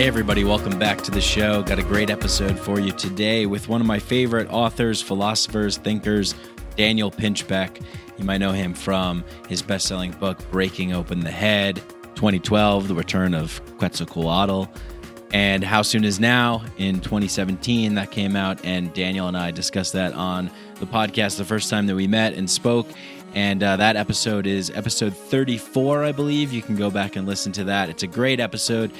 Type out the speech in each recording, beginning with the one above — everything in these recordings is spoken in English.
Hey everybody, welcome back to the show. Got a great episode for you today with one of my favorite authors, philosophers, thinkers, Daniel Pinchbeck. You might know him from his best-selling book, Breaking Open the Head, 2012, The Return of Quetzalcoatl, and How Soon Is Now in 2017. That came out, and Daniel and I discussed that on the podcast the first time that we met and spoke. And that episode is episode 34, I believe. You can go back and listen to that. It's a great episode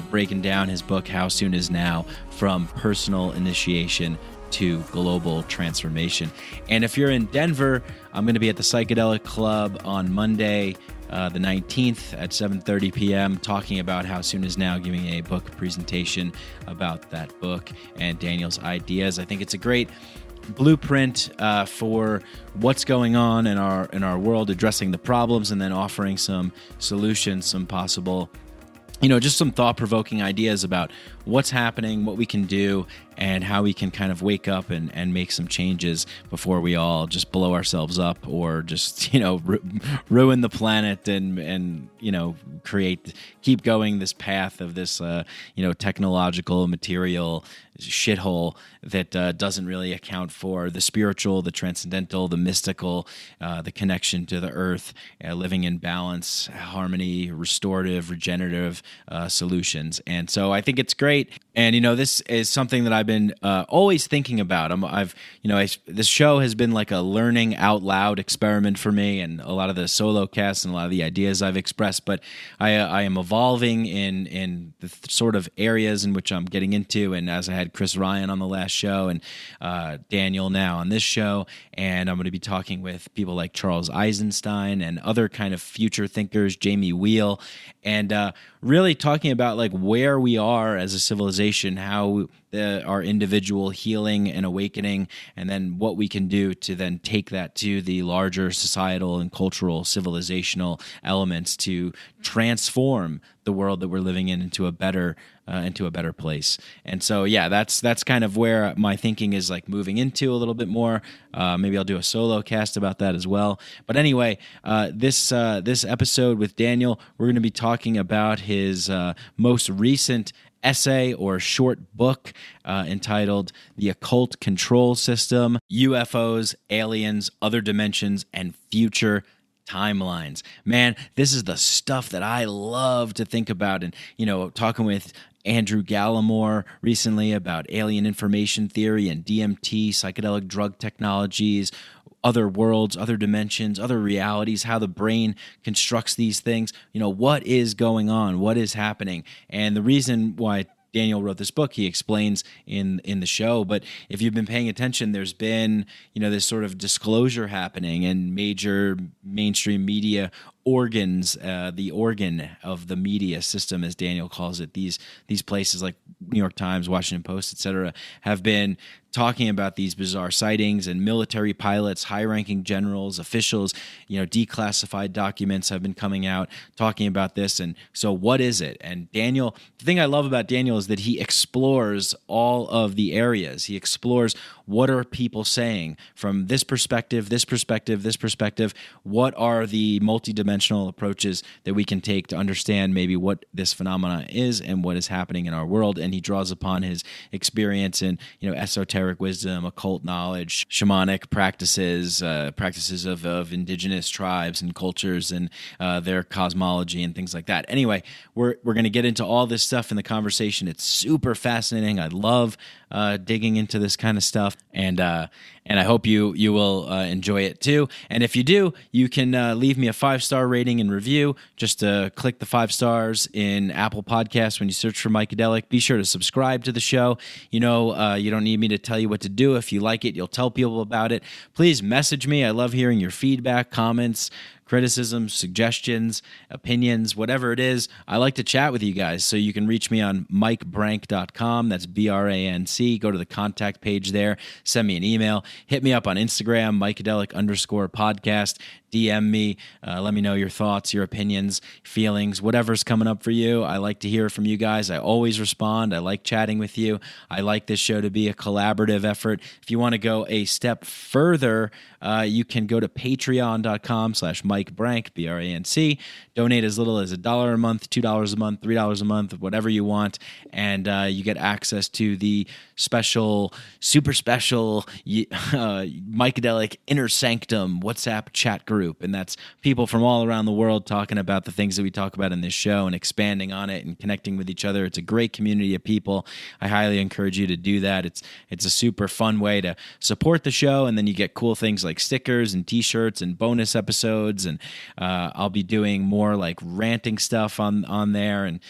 breaking down his book, How Soon Is Now, from personal initiation to global transformation. And if you're in Denver, I'm going to be at the Psychedelic Club on Monday, the 19th at 7:30 p.m. talking about How Soon Is Now, giving a book presentation about that book and Daniel's ideas. I think it's a great blueprint for what's going on in our world, addressing the problems and then offering some solutions, some possible, just some thought-provoking ideas about what's happening, what we can do, and how we can kind of wake up and make some changes before we all just blow ourselves up or just, ruin the planet and keep going this path of this, technological, material shithole that doesn't really account for the spiritual, the transcendental, the mystical, the connection to the earth, living in balance, harmony, restorative, regenerative solutions. And so I think it's great. And, this is something that I've been always thinking about. This show has been like a learning out loud experiment for me, and a lot of the solo casts and a lot of the ideas I've expressed, but I am evolving in the sort of areas in which I'm getting into. And as I had Chris Ryan on the last show and Daniel now on this show, and I'm going to be talking with people like Charles Eisenstein and other kind of future thinkers, Jamie Wheel, and really talking about like where we are as a civilization, how our individual healing and awakening, and then what we can do to then take that to the larger societal and cultural civilizational elements to transform the world that we're living in into a better place. And so, yeah, that's kind of where my thinking is like moving into a little bit more. Maybe I'll do a solo cast about that as well. But anyway, this episode with Daniel, we're going to be talking about his most recent essay or short book entitled The Occult Control System, UFOs, Aliens, Other Dimensions, and Future Timelines. Man, this is the stuff that I love to think about. And, talking with Andrew Gallimore recently about alien information theory and DMT, psychedelic drug technologies, other worlds, other dimensions, other realities, how the brain constructs these things. What is going on? What is happening? And the reason why Daniel wrote this book, he explains in the show. But if you've been paying attention, there's been, this sort of disclosure happening in major mainstream media organs, the organ of the media system, as Daniel calls it. These places like New York Times, Washington Post, etc., have been talking about these bizarre sightings, and military pilots, high-ranking generals, officials, declassified documents have been coming out talking about this. And so what is it? And Daniel, the thing I love about Daniel is that he explores all of the areas. He explores what are people saying from this perspective, this perspective, this perspective. What are the multidimensional approaches that we can take to understand maybe what this phenomenon is and what is happening in our world? And he draws upon his experience in, esoteric wisdom, occult knowledge, shamanic practices, practices of indigenous tribes and cultures and their cosmology and things like that. Anyway, we're going to get into all this stuff in the conversation. It's super fascinating. I love digging into this kind of stuff, and I hope you will enjoy it too. And if you do, you can leave me a 5-star rating and review. Just click the 5 stars in Apple Podcasts when you search for Mikeadelic. Be sure to subscribe to the show. You don't need me to tell you what to do. If you like it, you'll tell people about it. Please message me. I love hearing your feedback, comments, criticisms, suggestions, opinions, whatever it is. I like to chat with you guys, so you can reach me on mikebrank.com. That's BRANC. Go to the contact page there. Send me an email. Hit me up on Instagram, Mikeadelic _podcast. DM me. Let me know your thoughts, your opinions, feelings, whatever's coming up for you. I like to hear from you guys. I always respond. I like chatting with you. I like this show to be a collaborative effort. If you want to go a step further, you can go to patreon.com/MikeBrank, B-R-A-N-C. Donate as little as $1 a month, $2 a month, $3 a month, whatever you want, and you get access to the super special Mikeadelic Inner Sanctum WhatsApp chat group, and that's people from all around the world talking about the things that we talk about in this show and expanding on it and connecting with each other. It's a great community of people. I highly encourage you to do that. It's a super fun way to support the show, and then you get cool things like stickers and t-shirts and bonus episodes, and I'll be doing more like ranting stuff on there, and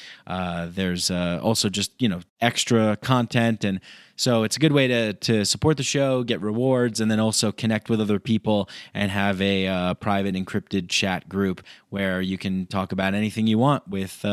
there's also just extra content, and so it's a good way to support the show, get rewards, and then also connect with other people and have a private encrypted chat group where you can talk about anything you want with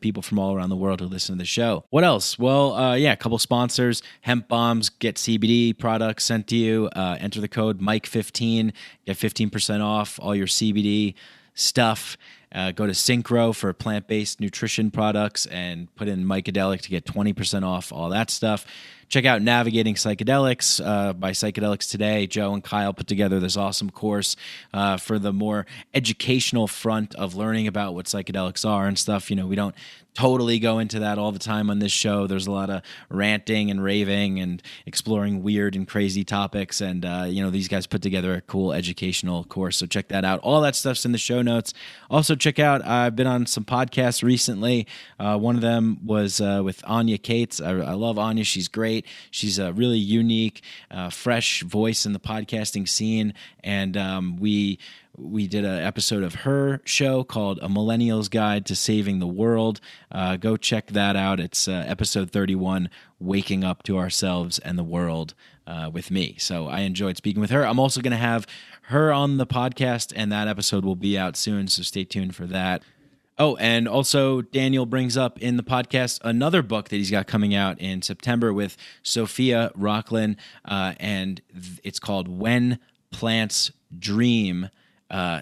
people from all around the world who listen to the show. What else? Well, a couple sponsors. Hemp Bombs get CBD products sent to you. Enter the code Mike15, get 15% off all your CBD stuff. Go to Synchro for plant-based nutrition products and put in Mikeadelic to get 20% off all that stuff. Check out Navigating Psychedelics by Psychedelics Today. Joe and Kyle put together this awesome course for the more educational front of learning about what psychedelics are and stuff. We don't totally go into that all the time on this show. There's a lot of ranting and raving and exploring weird and crazy topics, and these guys put together a cool educational course, so check that out. All that stuff's in the show notes. Also check out, I've been on some podcasts recently. One of them was with Anya Cates. I love Anya. She's great. She's a really unique, fresh voice in the podcasting scene, and we did an episode of her show called A Millennial's Guide to Saving the World. Go check that out. It's episode 31, Waking Up to Ourselves and the World, with me. So I enjoyed speaking with her. I'm also going to have her on the podcast, and that episode will be out soon, so stay tuned for that. Oh, and also Daniel brings up in the podcast another book that he's got coming out in September with Sophia Rokhlin, and it's called When Plants Dream.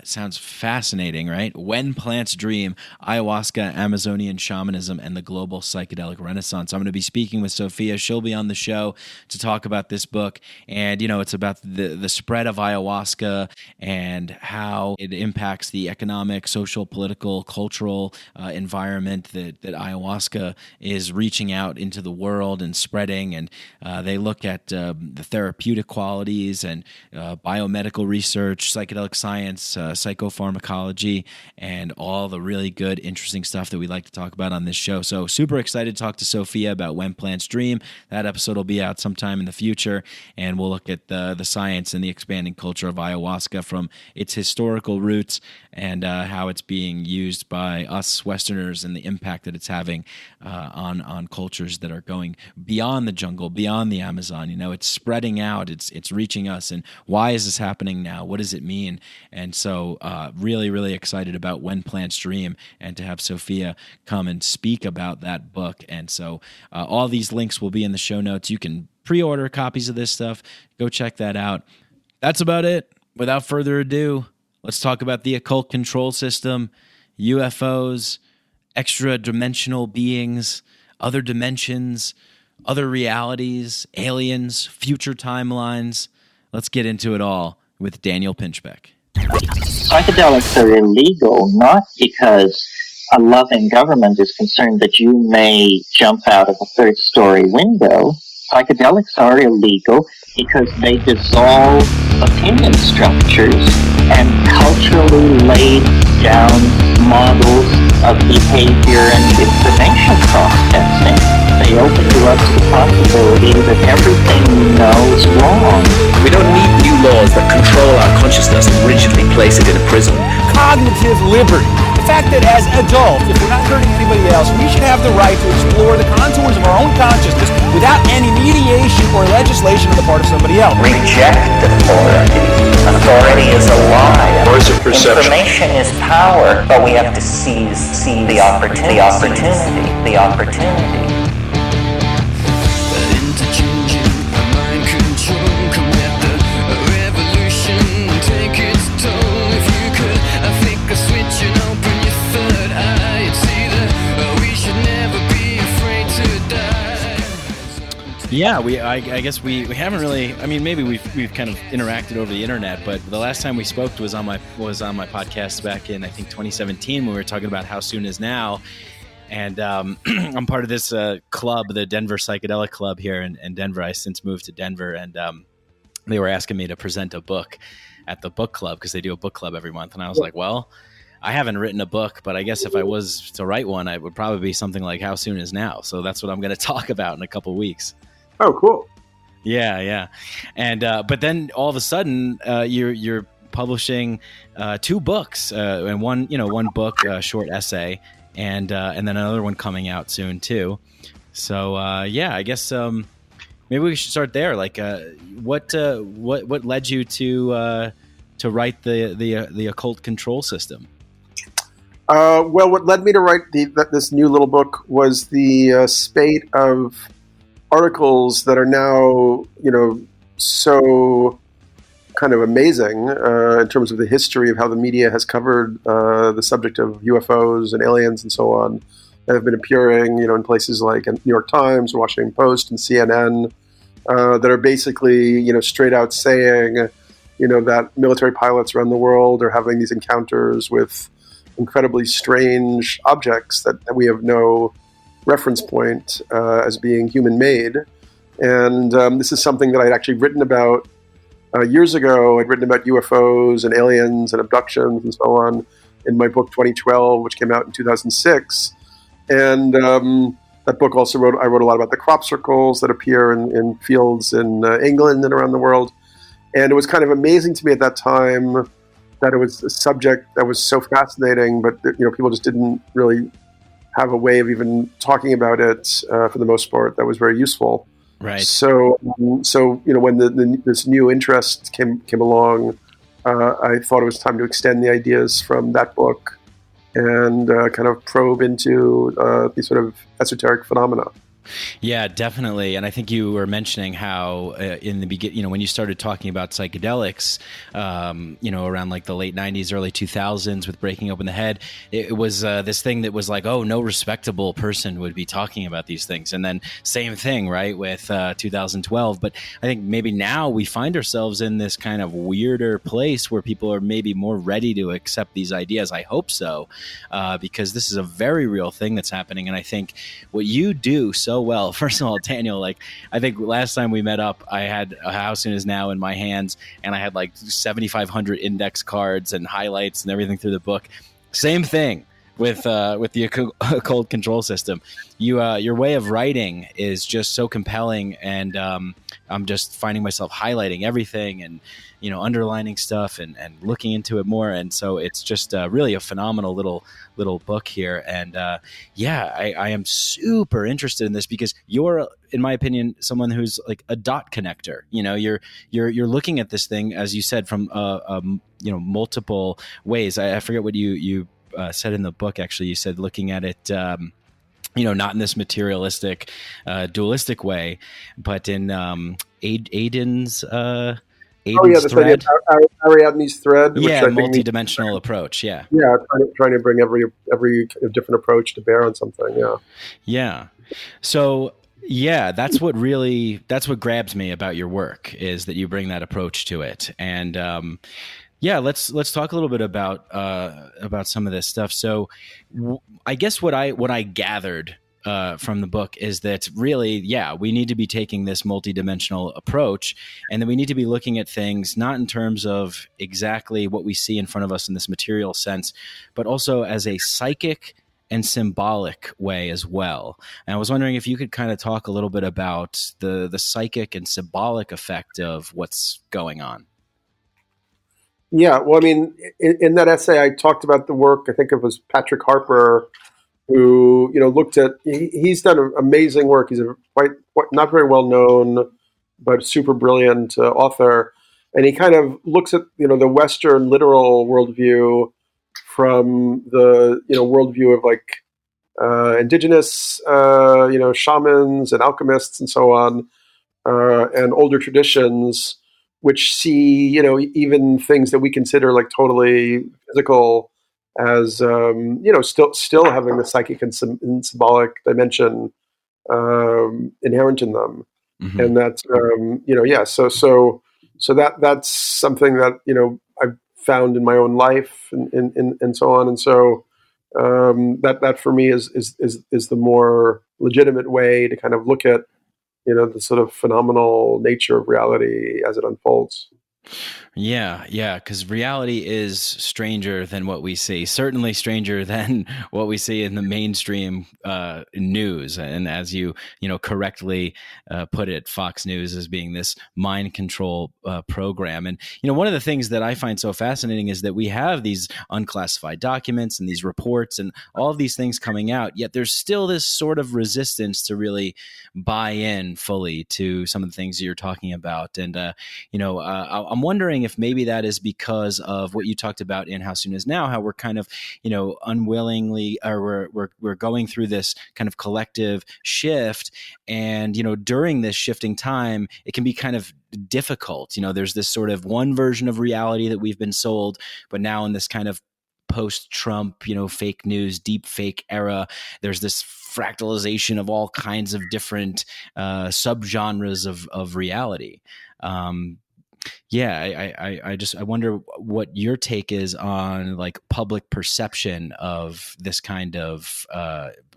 Sounds fascinating, right? When Plants Dream, Ayahuasca, Amazonian Shamanism, and the Global Psychedelic Renaissance. I'm going to be speaking with Sophia. She'll be on the show to talk about this book. And, it's about the spread of ayahuasca and how it impacts the economic, social, political, cultural environment that ayahuasca is reaching out into the world and spreading. And they look at the therapeutic qualities and biomedical research, psychedelic science, psychopharmacology, and all the really good, interesting stuff that we like to talk about on this show. So super excited to talk to Sophia about When Plants Dream. That episode will be out sometime in the future, and we'll look at the science and the expanding culture of ayahuasca from its historical roots and how it's being used by us Westerners and the impact that it's having on cultures that are going beyond the jungle, beyond the Amazon. It's spreading out, it's reaching us, and why is this happening now? What does it mean? And so really, really excited about When Plants Dream and to have Sophia come and speak about that book. And so all these links will be in the show notes. You can pre-order copies of this stuff. Go check that out. That's about it. Without further ado, let's talk about the Occult Control System, UFOs, extra-dimensional beings, other dimensions, other realities, aliens, future timelines. Let's get into it all with Daniel Pinchbeck. Psychedelics are illegal not because a loving government is concerned that you may jump out of a third-story window. Psychedelics are illegal because they dissolve opinion structures and culturally laid down models of behavior and information processing. They open to us the possibility that everything we know is wrong. We don't need new laws that control our consciousness and rigidly place it in a prison. Cognitive liberty. The fact that as adults, if we're not hurting anybody else, we should have the right to explore the contours of our own consciousness without any mediation or legislation on the part of somebody else. Reject authority. Authority is a lie. Or is it perception? Information is power, but we have to seize the opportunity. The opportunity. Mind control, come let the revolution take its toll. If you Yeah, I guess we haven't really. I mean, maybe we've kind of interacted over the internet, but the last time we spoke was on my podcast back in, I think, 2017, when we were talking about How Soon Is Now. And I'm part of this club, the Denver Psychedelic Club here in Denver. I since moved to Denver, and they were asking me to present a book at the book club, because they do a book club every month. And I was like, well, I haven't written a book, but I guess if I was to write one, it would probably be something like How Soon Is Now. So that's what I'm going to talk about in a couple of weeks. Oh, cool. Yeah. And but then all of a sudden, you're publishing 2 books, and one book, short essay, and then another one coming out soon too. So I guess maybe we should start there. Like, what led you to write the Occult Control System? Well, what led me to write this new little book was the spate of articles that are now, so kind of amazing in terms of the history of how the media has covered the subject of UFOs and aliens and so on, that have been appearing, in places like New York Times, Washington Post, and CNN, that are basically, straight out saying, that military pilots around the world are having these encounters with incredibly strange objects that we have no reference point as being human-made. And this is something that I'd actually written about years ago. I'd written about UFOs and aliens and abductions and so on in my book 2012, which came out in 2006. And that book also I wrote a lot about the crop circles that appear in fields in England and around the world. And it was kind of amazing to me at that time that it was a subject that was so fascinating, but people just didn't really have a way of even talking about it for the most part that was very useful. Right. So when this new interest came along, I thought it was time to extend the ideas from that book and kind of probe into these sort of esoteric phenomena. Yeah, definitely. And I think you were mentioning how in the beginning, when you started talking about psychedelics, around like the late 90s, early 2000s with Breaking Open the Head, it was this thing that was like, oh, no respectable person would be talking about these things. And then same thing, right, with 2012. But I think maybe now we find ourselves in this kind of weirder place where people are maybe more ready to accept these ideas. I hope so, because this is a very real thing that's happening. And I think what you do so well, first of all, Daniel, like, I think last time we met up, I had How Soon Is Now in my hands, and I had like 7,500 index cards and highlights and everything through the book. Same thing with the Occult Control System. Your way of writing is just so compelling, and I'm just finding myself highlighting everything and underlining stuff and looking into it more. And so it's just really a phenomenal little book here. And I am super interested in this because you're, in my opinion, someone who's like a dot connector. You're looking at this thing, as you said, from multiple ways. I forget what you said in the book. Actually, you said looking at it not in this materialistic dualistic way, but in Aiden's thread. Ariadne's thread. Yeah, multidimensional approach. Yeah, trying to bring every different approach to bear on something. Yeah. So that's what grabs me about your work, is that you bring that approach to it. And let's talk a little bit about some of this stuff. So I guess what I gathered from the book is that really, we need to be taking this multidimensional approach, and then we need to be looking at things not in terms of exactly what we see in front of us in this material sense, but also as a psychic and symbolic way as well. And I was wondering if you could kind of talk a little bit about the psychic and symbolic effect of what's going on. Yeah, well, I mean, in that essay, I talked about the work, I think it was Patrick Harper, who, looked at, he's done amazing work. He's a quite not very well known, but super brilliant author. And he kind of looks at, the Western literal worldview from the, worldview of like indigenous, shamans and alchemists and so on, and older traditions, which see, even things that we consider like totally physical as, still having the psychic and symbolic dimension inherent in them. Mm-hmm. And that's that's something that I've found in my own life and so on, and so that for me is the more legitimate way to kind of look at the sort of phenomenal nature of reality as it unfolds. Yeah, because reality is stranger than what we see. Certainly stranger than what we see in the mainstream news. And as you correctly put it, Fox News as being this mind control program. And one of the things that I find so fascinating is that we have these unclassified documents and these reports and all of these things coming out. Yet there's still this sort of resistance to really buy in fully to some of the things that you're talking about. And I'm wondering if maybe that is because of what you talked about in How Soon Is Now, how we're kind of, unwillingly, or we're going through this kind of collective shift. And, during this shifting time, it can be kind of difficult. There's this sort of one version of reality that we've been sold, but now in this kind of post-Trump, fake news, deep fake era, there's this fractalization of all kinds of different subgenres of reality. I wonder what your take is on like public perception of this kind of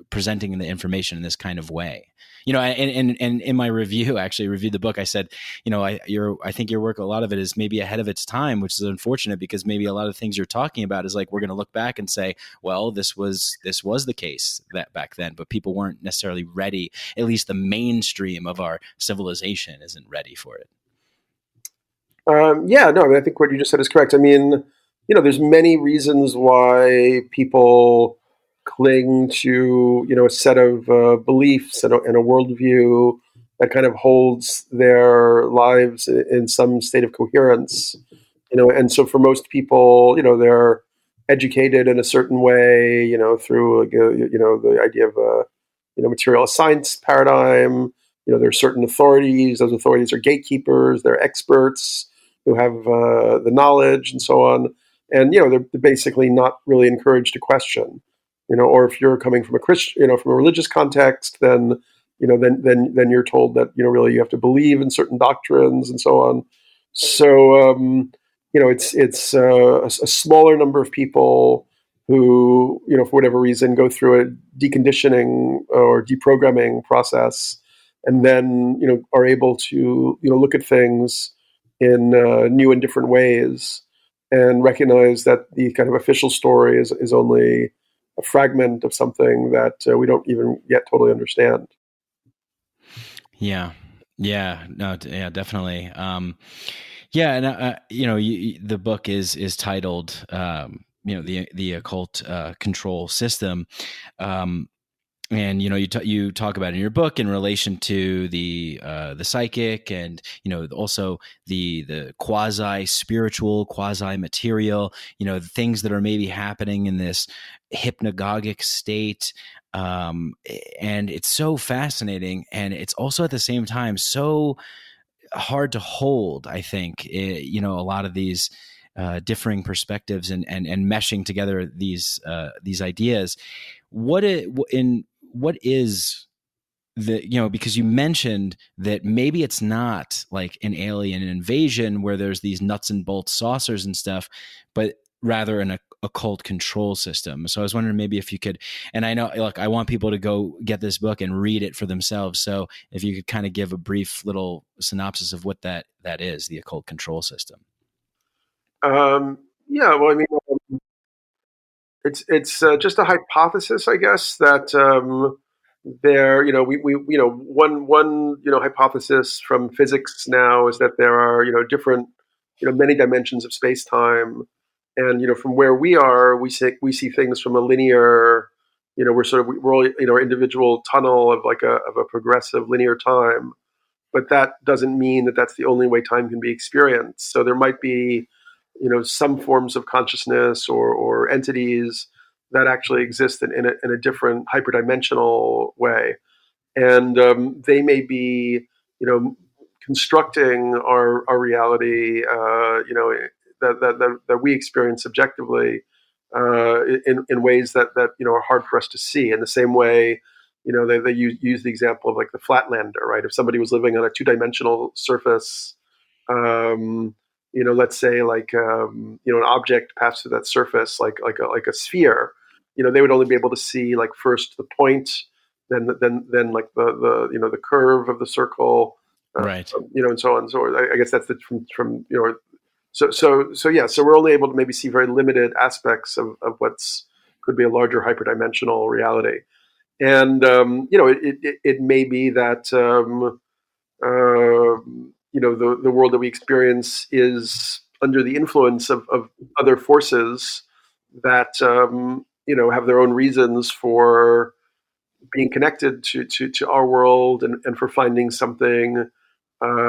presenting the information in this kind of way. And in my review, actually reviewed the book, I said, I think your work, a lot of it is maybe ahead of its time, which is unfortunate because maybe a lot of things you're talking about is like, we're going to look back and say, well, this was the case that back then, but people weren't necessarily ready. At least the mainstream of our civilization isn't ready for it. I think what you just said is correct. I mean, there's many reasons why people cling to, a set of beliefs and a worldview that kind of holds their lives in some state of coherence, and so for most people, they're educated in a certain way, through, the idea of materialist science paradigm. There are certain authorities. Those authorities are gatekeepers. They're experts who have the knowledge and so on. And, they're basically not really encouraged to question, or if you're coming from a Christian, from a religious context, then, then you're told that, really you have to believe in certain doctrines and so on. So, it's a smaller number of people who, for whatever reason, go through a deconditioning or deprogramming process, and then, are able to, look at things in new and different ways, and recognize that the kind of official story is only a fragment of something that we don't even yet totally understand. Definitely. The book is titled, the Occult Control System. And you talk about it in your book in relation to the psychic, and also the quasi spiritual, quasi material, the things that are maybe happening in this hypnagogic state. And it's so fascinating, and it's also at the same time so hard to hold. I think a lot of these differing perspectives and meshing together these ideas. What is the, because you mentioned that maybe it's not like an alien invasion where there's these nuts and bolts saucers and stuff, but rather an occult control system. So I was wondering maybe if you could, and I know, look, I want people to go get this book and read it for themselves. So if you could kind of give a brief little synopsis of what that is, the occult control system. Well, I mean, it's just a hypothesis, I guess, that there, one hypothesis from physics now is that there are, different, many dimensions of space-time, and from where we are, we see things from a linear, we're all our individual tunnel of a progressive linear time, but that doesn't mean that that's the only way time can be experienced. So there might be some forms of consciousness or entities that actually exist in a different hyperdimensional way, and they may be constructing our reality that we experience subjectively in ways that are hard for us to see. In the same way they use the example of like the flatlander, right? If somebody was living on a two-dimensional surface, let's say like an object passed through that surface, like a sphere, they would only be able to see like first the point, then like the curve of the circle, Right. and so on. So I guess that's from So we're only able to maybe see very limited aspects of what's could be a larger hyperdimensional reality. And it may be that the world that we experience is under the influence of other forces that have their own reasons for being connected to our world, and for finding something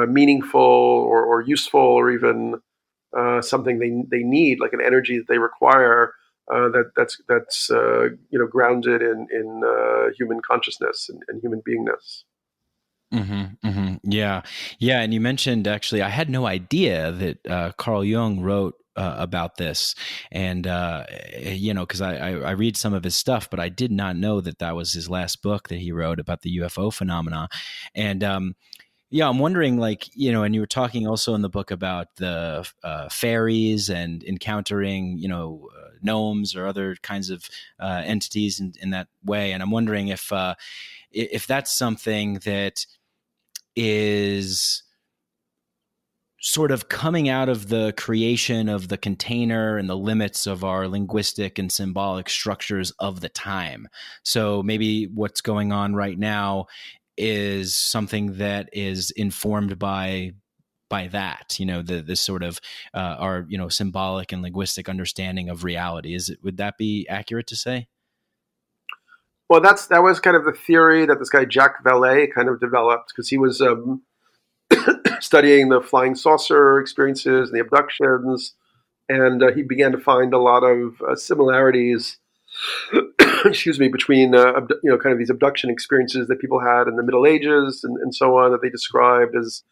meaningful or useful, or even something they need, like an energy that they require, that's grounded in human consciousness and human beingness. Yeah. And you mentioned, actually, I had no idea that Carl Jung wrote about this, and because I read some of his stuff, but I did not know that was his last book that he wrote about the UFO phenomena. And I'm wondering, like, and you were talking also in the book about the fairies and encountering, gnomes or other kinds of entities in that way. And I'm wondering if that's something that is sort of coming out of the creation of the container and the limits of our linguistic and symbolic structures of the time. So maybe what's going on right now is something that is informed by that, the sort of our symbolic and linguistic understanding of reality. Would that be accurate to say? Well, that was kind of the theory that this guy Jacques Vallée kind of developed, because he was studying the flying saucer experiences and the abductions, and he began to find a lot of similarities between kind of these abduction experiences that people had in the Middle Ages and so on, that they described as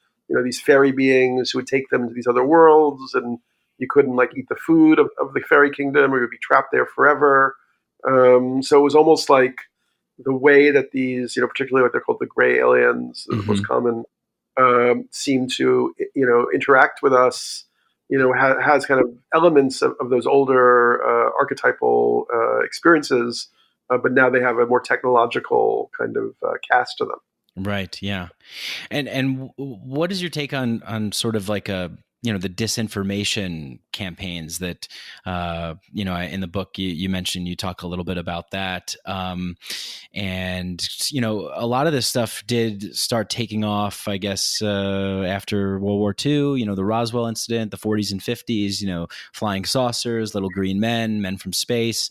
these fairy beings who would take them to these other worlds, and you couldn't like eat the food of the fairy kingdom, or you would be trapped there forever. So it was almost like the way that these, particularly what they're called the gray aliens, the most common, seem to interact with us, has kind of elements of those older archetypal experiences, but now they have a more technological kind of cast to them. Right. Yeah. And what is your take on sort of like the disinformation campaigns that, in the book you mentioned, you talk a little bit about that. And, a lot of this stuff did start taking off, I guess, after World War II, the Roswell incident, the 40s and 50s, flying saucers, little green men from space.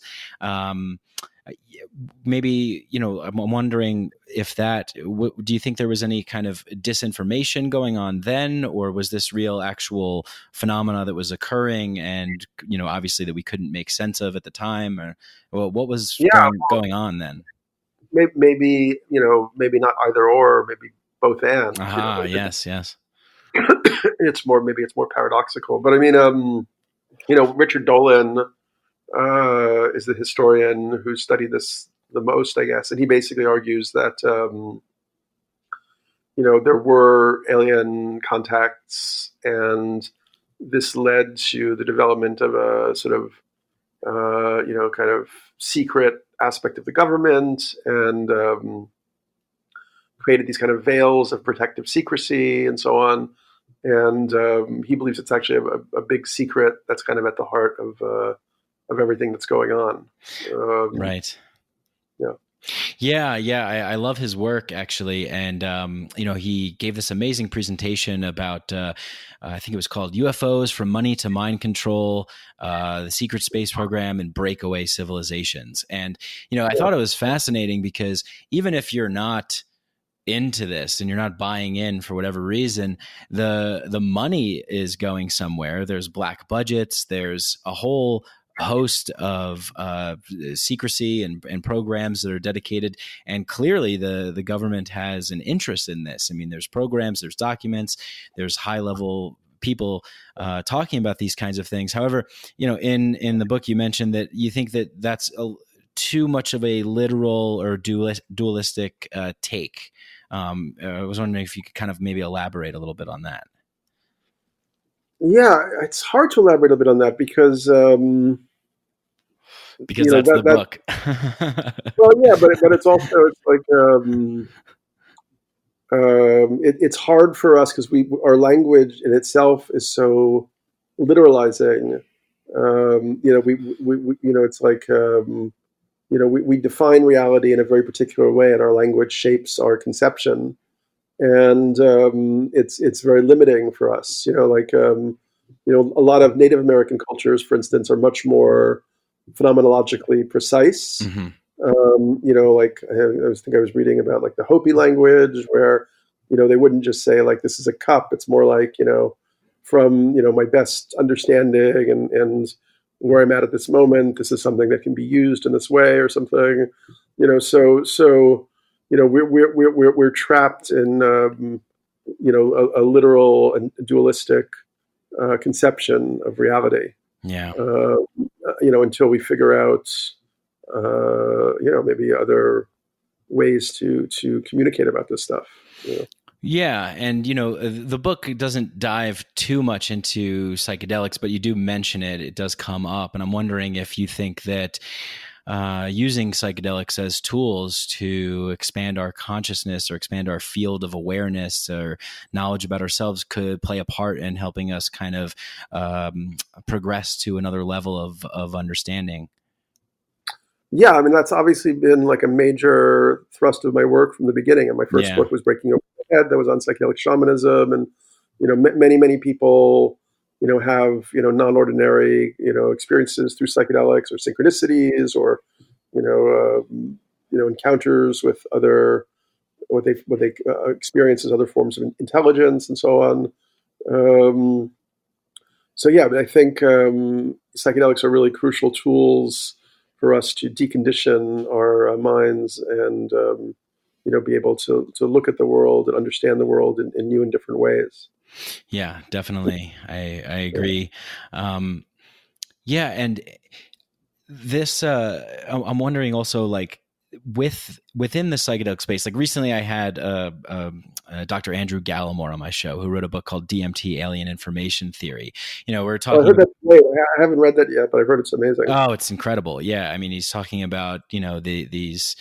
Maybe, I'm wondering if do you think there was any kind of disinformation going on then, or was this real actual phenomena that was occurring and, obviously that we couldn't make sense of at the time, or what was going on then? Maybe maybe not either or, maybe both and. Yes. It's more paradoxical, but I mean, Richard Dolan is the historian who studied this the most, I guess, and he basically argues that there were alien contacts, and this led to the development of a sort of kind of secret aspect of the government, and created these kind of veils of protective secrecy and so on. And he believes it's actually a big secret that's kind of at the heart of everything that's going on. Right. Yeah. Yeah. I love his work, actually. And, he gave this amazing presentation about, I think it was called UFOs from Money to Mind Control, the Secret Space Program and Breakaway Civilizations. And, I thought it was fascinating because even if you're not into this and you're not buying in for whatever reason, the money is going somewhere. There's black budgets. There's a whole host of secrecy and programs that are dedicated, and clearly the government has an interest in this. I mean, there's programs, there's documents, there's high level people talking about these kinds of things. However, in the book you mentioned that you think that that's too much of a literal or dualistic take. I was wondering if you could kind of maybe elaborate a little bit on that. Yeah, it's hard to elaborate a bit on that because that's the book. Well, yeah, but it's also it's like it's hard for us because our language in itself is so literalizing. It's like we define reality in a very particular way, and our language shapes our conception, and it's very limiting for us. A lot of Native American cultures, for instance, are much more phenomenologically precise. Mm-hmm. I was reading about like the Hopi language, where they wouldn't just say like this is a cup. It's more like from my best understanding and where I'm at this moment, this is something that can be used in this way or something. We're trapped in a literal and dualistic conception of reality. Yeah. Until we figure out maybe other ways to communicate about this stuff. Yeah, and the book doesn't dive too much into psychedelics, but you do mention it. It does come up, and I'm wondering if you think that using psychedelics as tools to expand our consciousness or expand our field of awareness or knowledge about ourselves could play a part in helping us kind of progress to another level of understanding. Yeah, I mean, that's obviously been like a major thrust of my work from the beginning. And my first book was Breaking Open the Head, that was on psychedelic shamanism. And, many people, have, non-ordinary, experiences through psychedelics or synchronicities or, encounters with other, what they experience as other forms of intelligence and so on. I think psychedelics are really crucial tools for us to decondition our minds and be able to look at the world and understand the world in new and different ways. Yeah, definitely. I agree. And this I'm wondering also, like, within the psychedelic space, like recently I had Dr. Andrew Gallimore on my show, who wrote a book called DMT, Alien Information Theory. We're talking. I heard that. Wait, I haven't read that yet, but I've heard it's amazing. Oh, it's incredible. Yeah, I mean, he's talking about these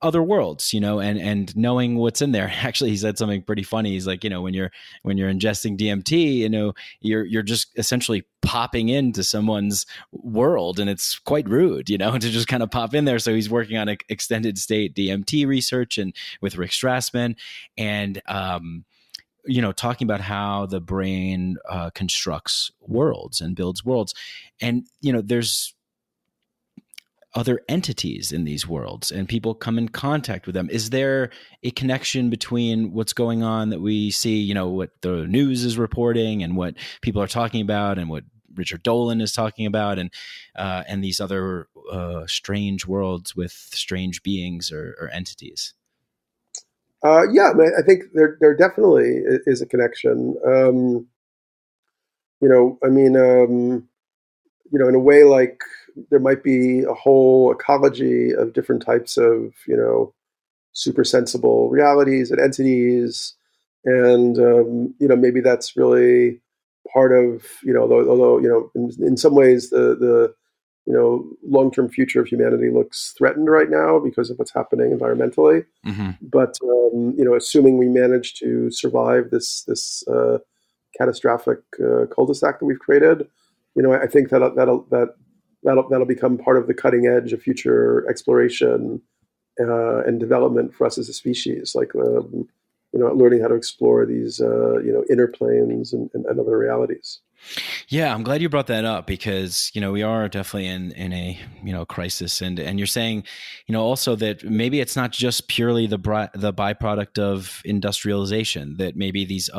other worlds, and knowing what's in there. Actually, he said something pretty funny. He's like, when you're ingesting DMT, you're just essentially popping into someone's world, and it's quite rude, to just kind of pop in there. So he's working on extended state DMT research and with Rick Strassman, and talking about how the brain constructs worlds and builds worlds, and there's other entities in these worlds and people come in contact with them. Is there a connection between what's going on that we see, what the news is reporting and what people are talking about and what Richard Dolan is talking about and these other strange worlds with strange beings or entities? I think there definitely is a connection. In a way, like there might be a whole ecology of different types of, super sensible realities and entities. And, maybe that's really part of, although, in some ways the long-term future of humanity looks threatened right now because of what's happening environmentally. Mm-hmm. But, assuming we manage to survive this catastrophic cul-de-sac that we've created, I think that'll become part of the cutting edge of future exploration and development for us as a species, like learning how to explore these inner planes and other realities. Yeah, I'm glad you brought that up because we are definitely in a crisis, and you're saying also that maybe it's not just purely the byproduct of industrialization, that maybe this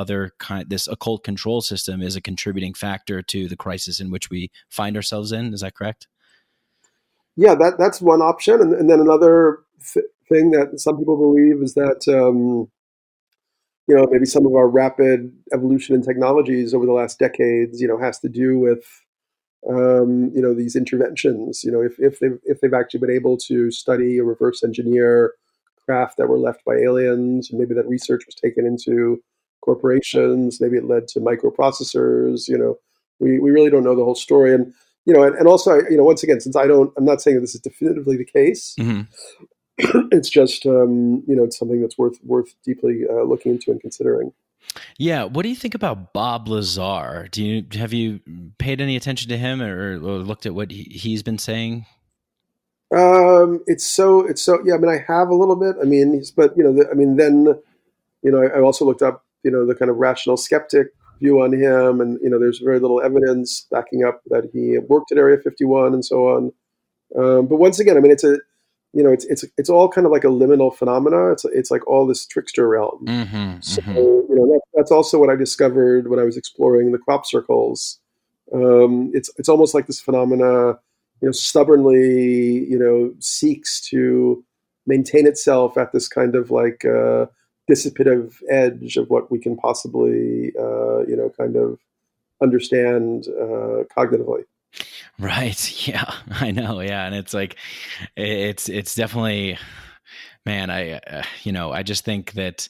occult control system is a contributing factor to the crisis in which we find ourselves in. Is that correct? Yeah, that's one option, and then another thing that some people believe is that maybe some of our rapid evolution in technologies over the last decades, has to do with these interventions. If they've actually been able to study or reverse engineer craft that were left by aliens, and maybe that research was taken into corporations, maybe it led to microprocessors. We really don't know the whole story, and also, once again, since I'm not saying that this is definitively the case. Mm-hmm. It's just, it's something that's worth deeply looking into and considering. Yeah. What do you think about Bob Lazar? Have you paid any attention to him or looked at what he's been saying? It's so, yeah, I mean, I have a little bit, I also looked up, the kind of rational skeptic view on him, and, there's very little evidence backing up that he worked at Area 51 and so on. But once again, I mean, it's all kind of like a liminal phenomena. It's like all this trickster realm. Mm-hmm, so, that's also what I discovered when I was exploring the crop circles. It's almost like this phenomena, stubbornly, seeks to maintain itself at this kind of like dissipative edge of what we can possibly, kind of understand cognitively. Right. Yeah, I know. Yeah. And it's like, it's definitely, man, I just think that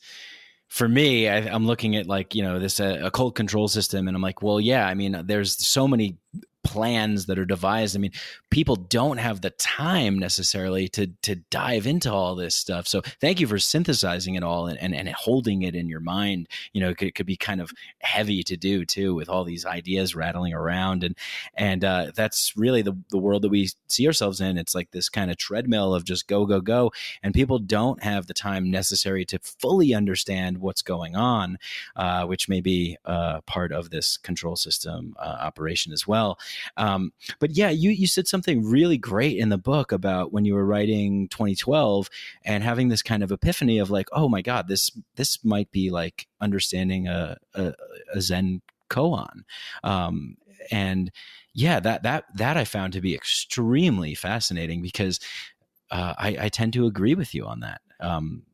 for me, I'm looking at like, this occult control system, and I'm like, well, yeah, I mean, there's so many plans that are devised. I mean, people don't have the time necessarily to dive into all this stuff. So thank you for synthesizing it all and holding it in your mind. It could be kind of heavy to do too, with all these ideas rattling around. And that's really the world that we see ourselves in. It's like this kind of treadmill of just go, go, go. And people don't have the time necessary to fully understand what's going on, which may be part of this control system operation as well. But yeah, you said something really great in the book about when you were writing 2012 and having this kind of epiphany of like, oh my God, this might be like understanding a Zen koan. And yeah, that I found to be extremely fascinating because I tend to agree with you on that. I'm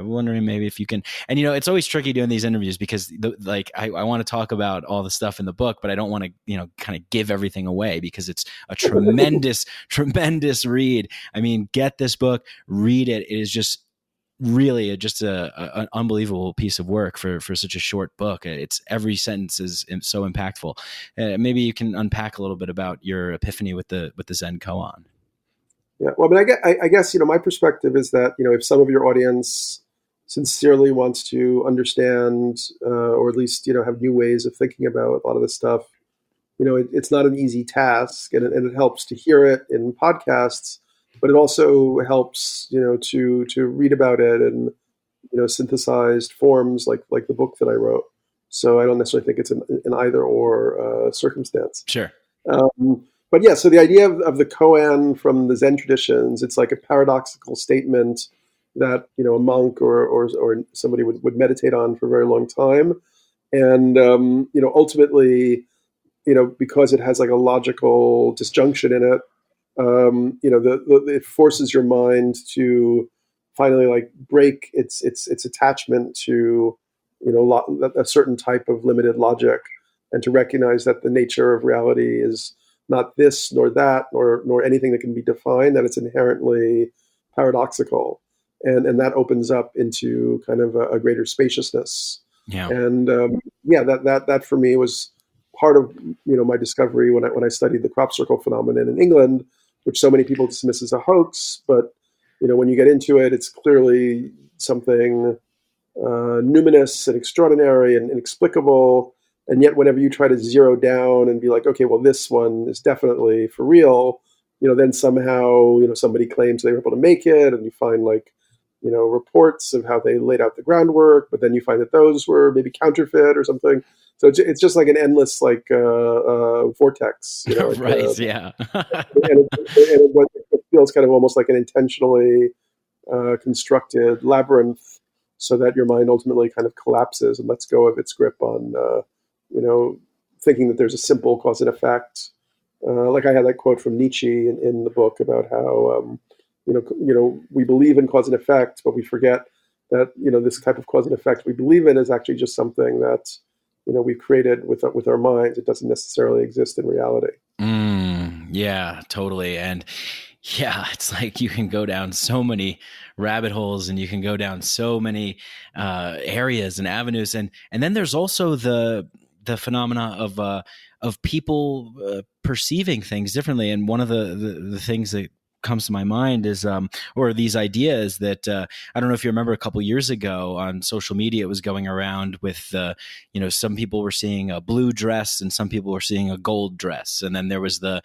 wondering maybe if you can, and it's always tricky doing these interviews because I want to talk about all the stuff in the book, but I don't want to, kind of give everything away because it's a tremendous, tremendous read. I mean, get this book, read it. It is just really just an unbelievable piece of work for such a short book. It's every sentence is so impactful. Maybe you can unpack a little bit about your epiphany with the Zen koan. Yeah, well, I mean, I guess my perspective is that if some of your audience sincerely wants to understand, or at least have new ways of thinking about a lot of this stuff, it's not an easy task, and it helps to hear it in podcasts, but it also helps to read about it in synthesized forms like the book that I wrote. So I don't necessarily think it's an either or circumstance. Sure. But yeah, so the idea of the koan from the Zen traditions, it's like a paradoxical statement that a monk or somebody would meditate on for a very long time, and ultimately, because it has like a logical disjunction in it, it forces your mind to finally like break its attachment to a certain type of limited logic, and to recognize that the nature of reality is not this nor that nor anything that can be defined, that it's inherently paradoxical, and that opens up into kind of a greater spaciousness. Yeah. And that for me was part of my discovery when I studied the crop circle phenomenon in England, which so many people dismiss as a hoax, but when you get into it, it's clearly something numinous and extraordinary and inexplicable. And yet, whenever you try to zero down and be like, okay, well, this one is definitely for real, then somehow, somebody claims they were able to make it, and you find like, reports of how they laid out the groundwork, but then you find that those were maybe counterfeit or something. So it's just like an endless like vortex, Right? Yeah. and it feels kind of almost like an intentionally constructed labyrinth, so that your mind ultimately kind of collapses and lets go of its grip on, thinking that there's a simple cause and effect. Like I had that quote from Nietzsche in the book about how, we believe in cause and effect, but we forget that, this type of cause and effect we believe in is actually just something that, we've created with our minds. It doesn't necessarily exist in reality. Yeah, totally. And yeah, it's like you can go down so many rabbit holes, and you can go down so many areas and avenues, and then there's also the phenomena of people perceiving things differently. And one of the things that comes to my mind is or these ideas that I don't know if you remember a couple years ago on social media, it was going around with some people were seeing a blue dress and some people were seeing a gold dress, and then there was the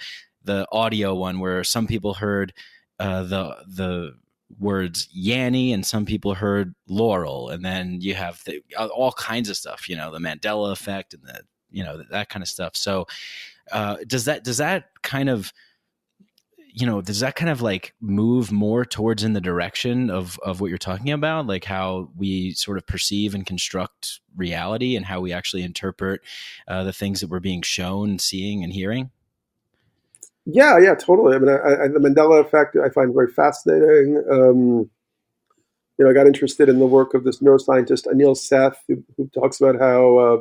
audio one where some people heard the words Yanny and some people heard Laurel, and then you have all kinds of stuff, the Mandela effect and that kind of stuff. So does that kind of like move more towards in the direction of what you're talking about, like how we sort of perceive and construct reality and how we actually interpret the things that we're being shown, seeing, and hearing? Yeah, totally. I mean, the Mandela effect I find very fascinating. I got interested in the work of this neuroscientist Anil Seth, who talks about how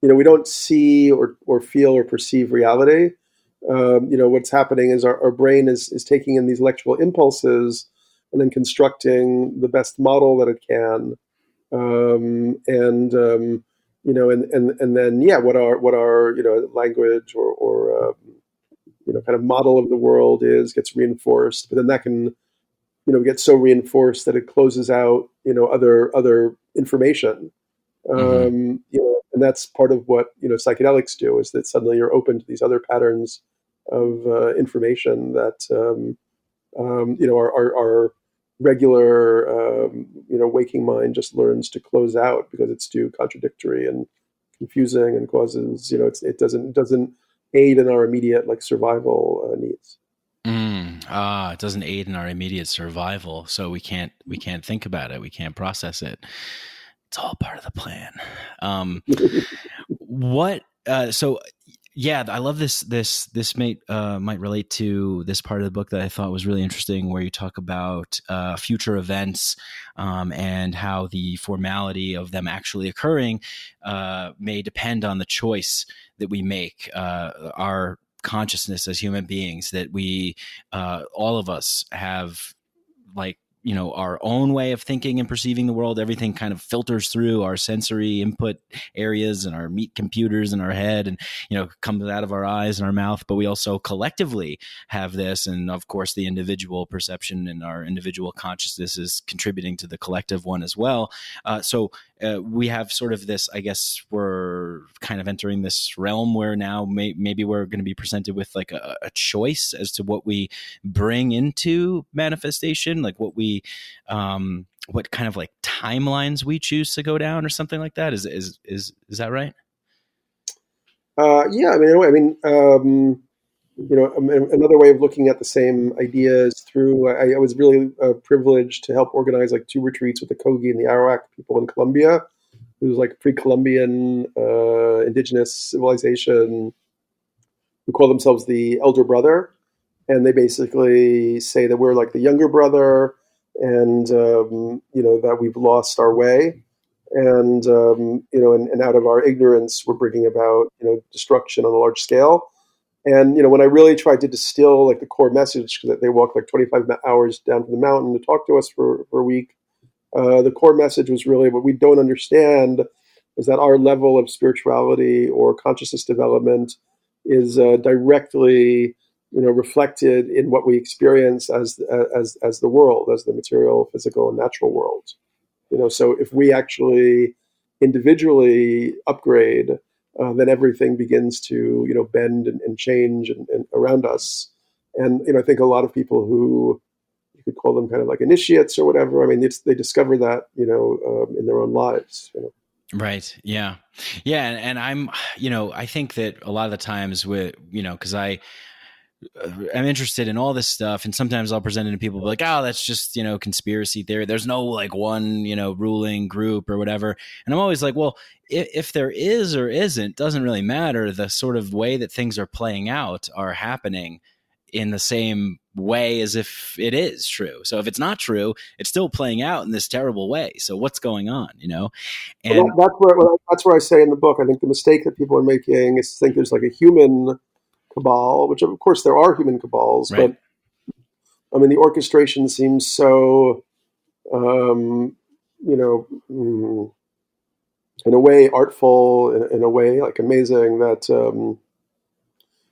we don't see or feel or perceive reality. What's happening is our brain is taking in these electrical impulses and then constructing the best model that it can, and then what our language or kind of model of the world gets reinforced, but then that can get so reinforced that it closes out other information. And that's part of what psychedelics do, is that suddenly you're open to these other patterns of information that our regular waking mind just learns to close out because it's too contradictory and confusing and causes it doesn't aid in our immediate survival needs. It doesn't aid in our immediate survival, so we can't think about it, we can't process it. It's all part of the plan. So yeah, I love this. This might relate to this part of the book that I thought was really interesting, where you talk about future events and how the formality of them actually occurring may depend on the choice that we make. Our consciousness as human beings, that we all of us have our own way of thinking and perceiving the world. Everything kind of filters through our sensory input areas and our meat computers in our head, and comes out of our eyes and our mouth. But we also collectively have this, and of course the individual perception and our individual consciousness is contributing to the collective one as well. So we have sort of this, I guess we're kind of entering this realm where now maybe we're going to be presented with like a choice as to what we bring into manifestation, like what kind of like timelines we choose to go down or something like that. Is that right? Yeah, another way of looking at the same idea is through, I was really privileged to help organize 2 retreats with the Kogi and the Arawak people in Colombia. It was pre-Columbian indigenous civilization who call themselves the Elder Brother. And they basically say that we're like the younger brother, and that we've lost our way, and and out of our ignorance, we're bringing about destruction on a large scale. And when I really tried to distill the core message, because they walked 25 hours down to the mountain to talk to us for a week, the core message was really what we don't understand is that our level of spirituality or consciousness development is directly reflected in what we experience as the world, as the material, physical, and natural world. So if we actually individually upgrade, then everything begins to bend and change and around us. And I think a lot of people who you could call them kind of like initiates or whatever, they discover that in their own lives. Right. Yeah. Yeah. And I'm I think that a lot of the times because I'm interested in all this stuff, and sometimes I'll present it to people like, oh, that's just, conspiracy theory. There's no one, ruling group or whatever. And I'm always like, well, if there is or isn't, doesn't really matter. The sort of way that things are playing out are happening in the same way as if it is true. So if it's not true, it's still playing out in this terrible way. So what's going on, And that's where I say in the book, I think the mistake that people are making is to think there's like a human cabal, which of course there are human cabals, right. but I mean, the orchestration seems so, in a way artful, in a way like amazing, that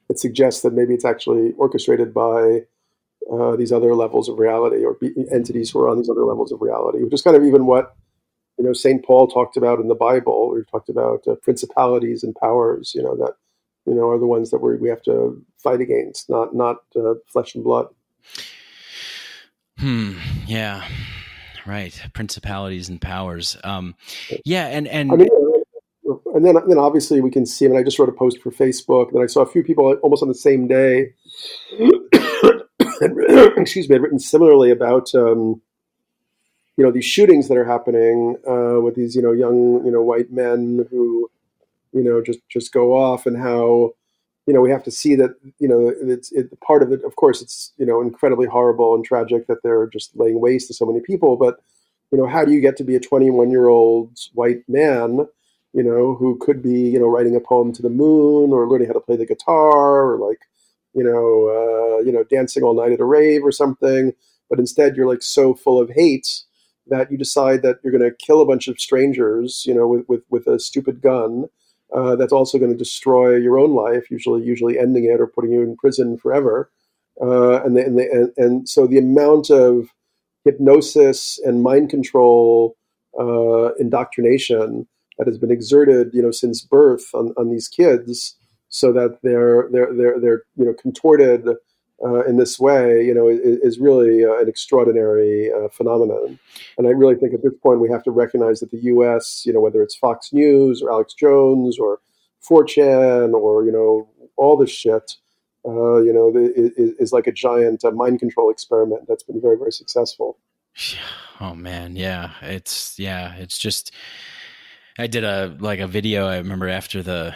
it suggests that maybe it's actually orchestrated by these other levels of reality, or entities who are on these other levels of reality, which is kind of even what St. Paul talked about in the Bible. He talked about principalities and powers, that are the ones that we have to fight against, not flesh and blood. Yeah. Right. Principalities and powers. Yeah. And I mean, and then obviously we can see. I mean, I just wrote a post for Facebook, and I saw a few people almost on the same day. Excuse me, had written similarly about these shootings that are happening with these young white men who just go off, and how we have to see that it's part of it. Of course, it's incredibly horrible and tragic that they're just laying waste to so many people. But how do you get to be a 21-year-old white man who could be writing a poem to the moon, or learning how to play the guitar, or like dancing all night at a rave or something, but instead you're like so full of hate that you decide that you're going to kill a bunch of strangers with a stupid gun. That's also going to destroy your own life, usually ending it or putting you in prison forever. And so the amount of hypnosis and mind control, indoctrination that has been exerted, since birth on these kids, so that they're contorted in this way, is really an extraordinary phenomenon. And I really think at this point we have to recognize that the U.S., whether it's Fox News or Alex Jones or 4chan or all this shit, is like a giant mind control experiment that's been very, very successful. Oh man, yeah, it's just. I did a video, I remember, after the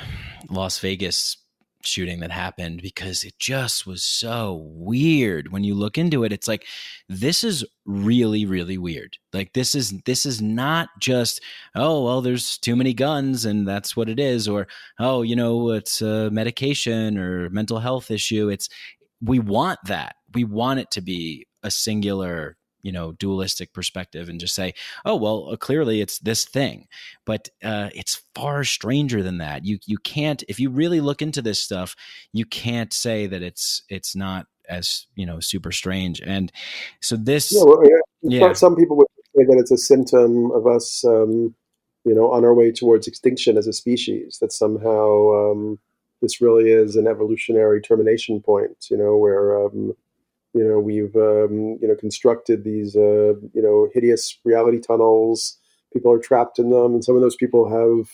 Las Vegas shooting that happened, because it just was so weird. When you look into it, it's like, this is really, really weird. Like, this is not just, oh, well, there's too many guns and that's what it is, or, oh, it's a medication or mental health issue. We want that. We want it to be a singular, dualistic perspective, and just say, oh, well, clearly it's this thing. But it's far stranger than that. You can't, if you really look into this stuff, you can't say that it's not as, super strange. And so this, some people would say that it's a symptom of us, on our way towards extinction as a species, that somehow this really is an evolutionary termination point, where we've constructed these hideous reality tunnels. People are trapped in them, and some of those people have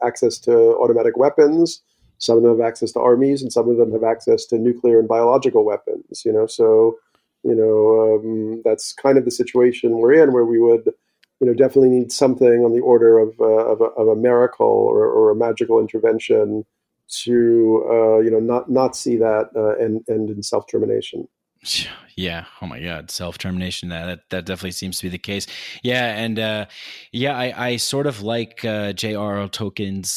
access to automatic weapons. Some of them have access to armies, and some of them have access to nuclear and biological weapons. So that's kind of the situation we're in, where we would definitely need something on the order of a miracle or a magical intervention to not see that end in self-termination. Yeah. Oh my God. Self-termination. That definitely seems to be the case. Yeah. And I sort of like J.R.R. Tolkien's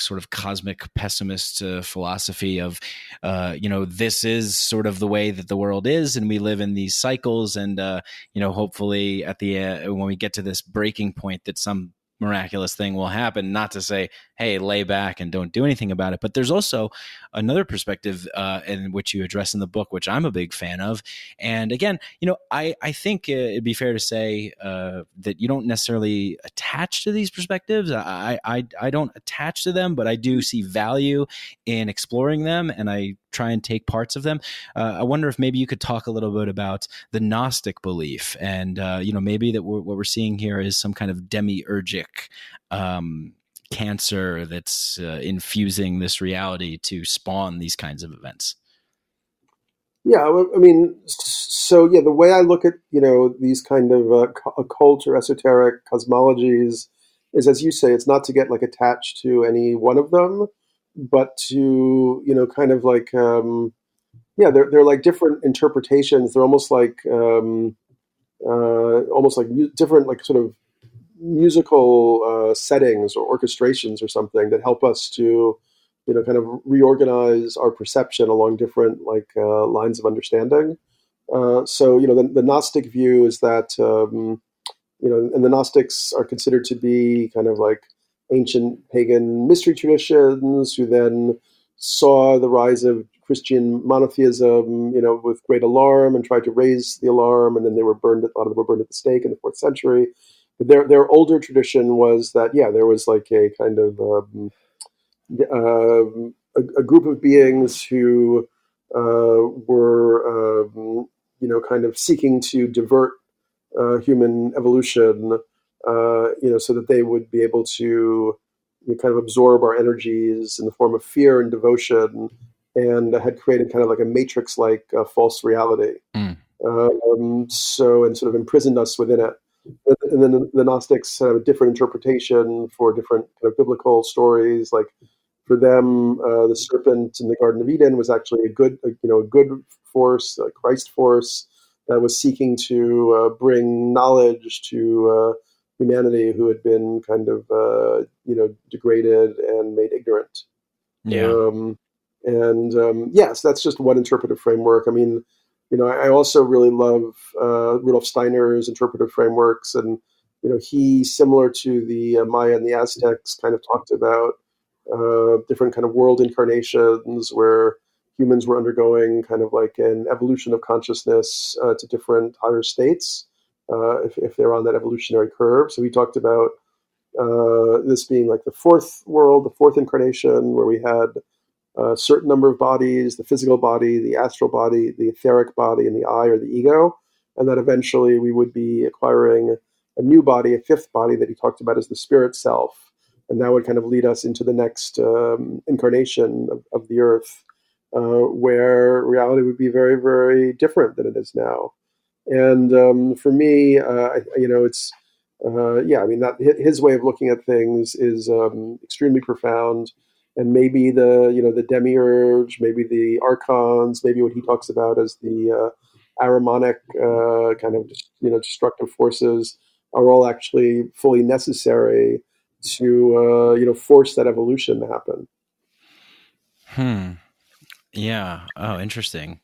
sort of cosmic pessimist philosophy of, this is sort of the way that the world is, and we live in these cycles. And, hopefully at the when we get to this breaking point, that some miraculous thing will happen. Not to say, hey, lay back and don't do anything about it. But there's also another perspective in which you address in the book, which I'm a big fan of. And again, I think it'd be fair to say that you don't necessarily attach to these perspectives. I don't attach to them, but I do see value in exploring them, and I try and take parts of them. I wonder if maybe you could talk a little bit about the Gnostic belief, and maybe that what we're seeing here is some kind of demiurgic cancer that's infusing this reality to spawn these kinds of events. Yeah, I mean, so the way I look at these kind of occult or esoteric cosmologies is, as you say, it's not to get attached to any one of them, but to kind of yeah, they're like different interpretations. They're almost like different like sort of musical settings or orchestrations or something that help us to, kind of reorganize our perception along different like lines of understanding. So the Gnostic view is that and the Gnostics are considered to be kind of like ancient pagan mystery traditions who then saw the rise of Christian monotheism, with great alarm and tried to raise the alarm, and then they were burned. A lot of them were burned at the stake in the 4th century. But their older tradition was that there was like a kind of a group of beings who were kind of seeking to divert human evolution, so that they would be able to kind of absorb our energies in the form of fear and devotion, and had created kind of like a matrix-like false reality. Mm. And sort of imprisoned us within it. And then the Gnostics have a different interpretation for different kind of biblical stories. Like for them, the serpent in the Garden of Eden was actually a good force, a Christ force that was seeking to bring knowledge to humanity who had been kind of degraded and made ignorant. Yeah. Yes, that's just one interpretive framework. I mean, I also really love Rudolf Steiner's interpretive frameworks, and he, similar to the Maya and the Aztecs, kind of talked about different kind of world incarnations where humans were undergoing kind of like an evolution of consciousness to different higher states if they're on that evolutionary curve. So he talked about this being like the fourth world, the fourth incarnation, where we had a certain number of bodies: the physical body, the astral body, the etheric body, and the I, or the ego. And that eventually we would be acquiring a new body, a fifth body that he talked about as the spirit self. And that would kind of lead us into the next incarnation of the earth, where reality would be very, very different than it is now. And for me, it's I mean, that his way of looking at things is extremely profound. And maybe the demiurge, maybe the archons, maybe what he talks about as the Ahrimanic kind of destructive forces are all actually fully necessary to force that evolution to happen. Yeah. Oh, interesting.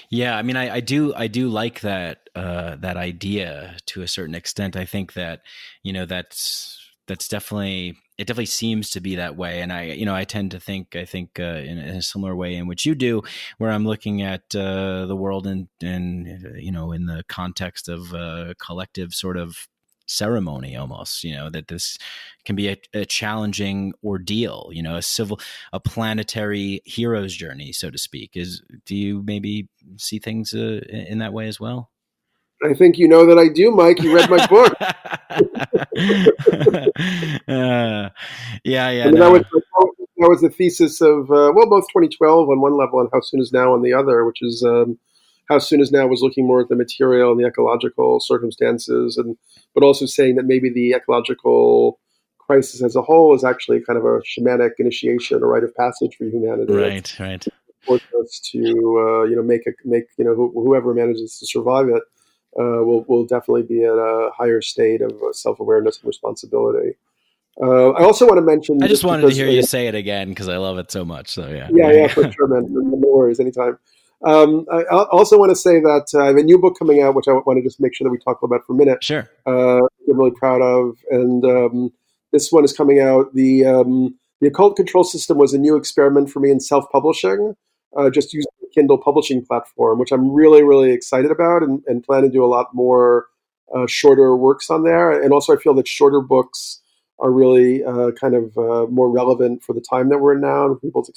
Yeah. I mean, I do like that that idea to a certain extent. I think that that's definitely, it definitely seems to be that way. And I tend to think, in a similar way in which you do, where I'm looking at the world and in the context of a collective sort of ceremony almost, that this can be a challenging ordeal, a planetary hero's journey, so to speak. Do you maybe see things in that way as well? I think you know that I do, Mike. You read my book. Yeah. I mean, that was the thesis of both 2012 on one level and How Soon Is Now on the other, which is How Soon Is Now was looking more at the material and the ecological circumstances, but also saying that maybe the ecological crisis as a whole is actually kind of a shamanic initiation, a rite of passage for humanity. Right. Force us to make whoever manages to survive it will definitely be at a higher state of self-awareness and responsibility. I also want to mention. I just wanted to hear you say it again because I love it so much. So yeah. Yeah, for sure, man. No worries, anytime. I also want to say that I have a new book coming out, which I want to just make sure that we talk about for a minute. Sure. I'm really proud of, and this one is coming out. The Occult Control System was a new experiment for me in self-publishing, just using the Kindle publishing platform, which I'm really, really excited about, and plan to do a lot more shorter works on there. And also, I feel that shorter books are really kind of more relevant for the time that we're in now and people's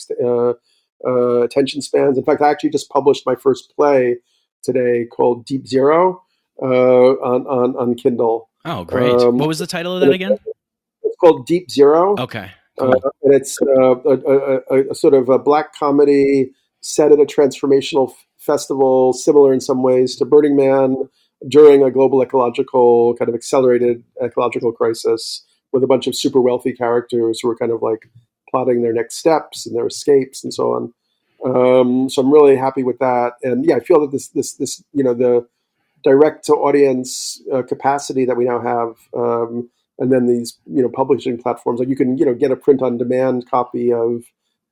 attention spans. In fact, I actually just published my first play today called Deep Zero on Kindle. Oh, great. What was the title of that again? It's called Deep Zero. Okay, cool. And it's a sort of a black comedy set at a transformational festival, similar in some ways to Burning Man, during a global ecological, kind of accelerated ecological crisis, with a bunch of super wealthy characters who are kind of like plotting their next steps and their escapes and so on. So I'm really happy with that. And yeah, I feel that this the direct to audience capacity that we now have, and then these publishing platforms, like you can get a print on demand copy of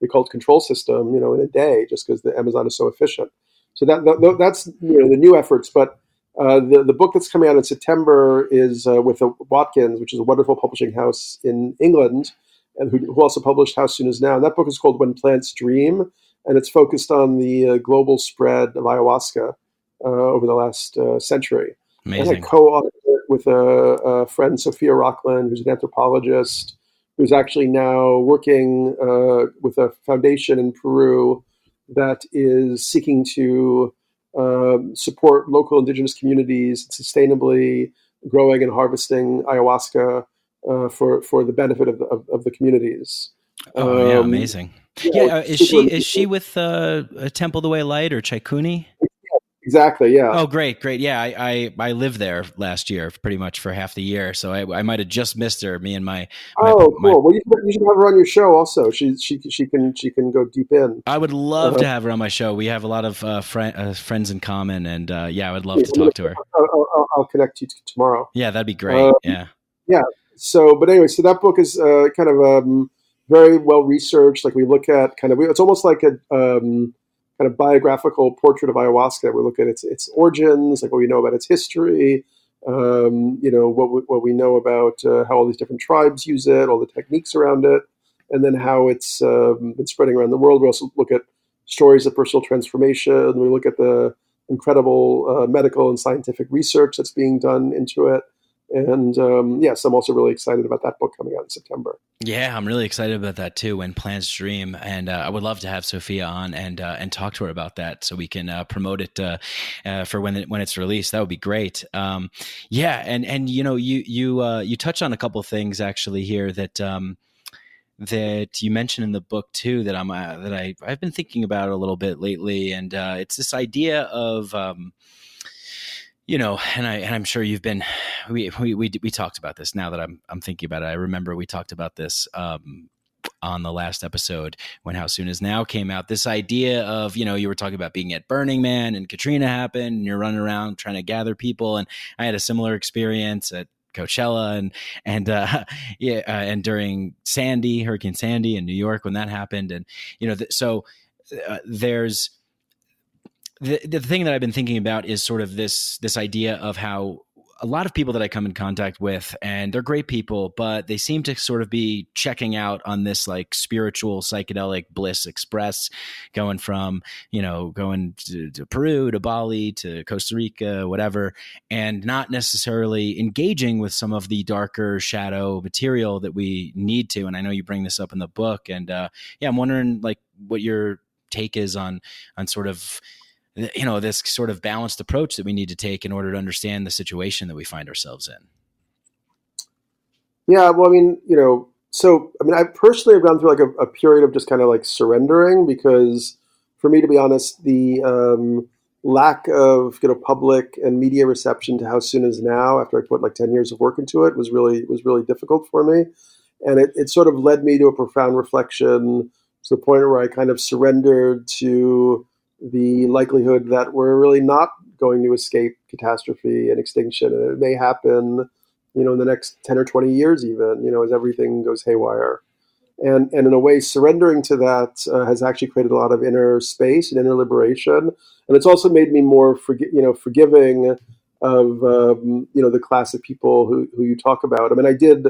the Occult Control System in a day, just because the Amazon is so efficient. So that's the new efforts. But the book that's coming out in September is with Watkins, which is a wonderful publishing house in England, and who also published How Soon Is Now. And that book is called When Plants Dream, and it's focused on the global spread of ayahuasca over the last century. Amazing. And I co-authored it with a friend, Sophia Rokhlin, who's an anthropologist, who's actually now working with a foundation in Peru that is seeking to support local indigenous communities sustainably growing and harvesting ayahuasca for the benefit of the communities. Oh yeah, amazing. Is she with Temple the Way Light or Chaikuni? Exactly. Yeah. Oh, great. Yeah, I lived there last year, pretty much for half the year, so I might have just missed her. Me and my cool. Well, you should have her on your show also. She can go deep in. I would love to have her on my show. We have a lot of friends in common, and I would love to talk to her. I'll connect you tomorrow. Yeah, that'd be great. Yeah. So, but anyway, so that book is kind of very well researched. Like we look at it's almost like a kind of biographical portrait of ayahuasca. We look at its origins, like what we know about its history, what we know about how all these different tribes use it, all the techniques around it, and then how it's been spreading around the world. We also look at stories of personal transformation. We look at the incredible medical and scientific research that's being done into it. And so I'm also really excited about that book coming out in September. Yeah, I'm really excited about that too. When Plants Dream, and I would love to have Sophia on and talk to her about that, so we can promote it for when it's released. That would be great. And you touched on a couple of things actually here that you mentioned in the book too that I've been thinking about a little bit lately, and it's this idea of. And I'm sure you've been. We talked about this. Now that I'm thinking about it, I remember we talked about this on the last episode when How Soon Is Now came out. This idea of you were talking about being at Burning Man and Katrina happened, and you're running around trying to gather people, and I had a similar experience at Coachella and during Hurricane Sandy in New York when that happened, and there's. The thing that I've been thinking about is sort of this idea of how a lot of people that I come in contact with, and they're great people, but they seem to sort of be checking out on this like spiritual psychedelic bliss express, going from, going to Peru, to Bali, to Costa Rica, whatever, and not necessarily engaging with some of the darker shadow material that we need to. And I know you bring this up in the book, and I'm wondering like what your take is on sort of, this sort of balanced approach that we need to take in order to understand the situation that we find ourselves in. Yeah, well, I personally have gone through like a period of just kind of like surrendering, because for me, to be honest, the lack of public and media reception to How Soon Is Now, after I put like 10 years of work into it, was really difficult for me. And it sort of led me to a profound reflection, to the point where I kind of surrendered to the likelihood that we're really not going to escape catastrophe and extinction. And it may happen, in the next 10 or 20 years even, as everything goes haywire. And in a way, surrendering to that has actually created a lot of inner space and inner liberation. And it's also made me more forgiving of, the class of people who you talk about. I did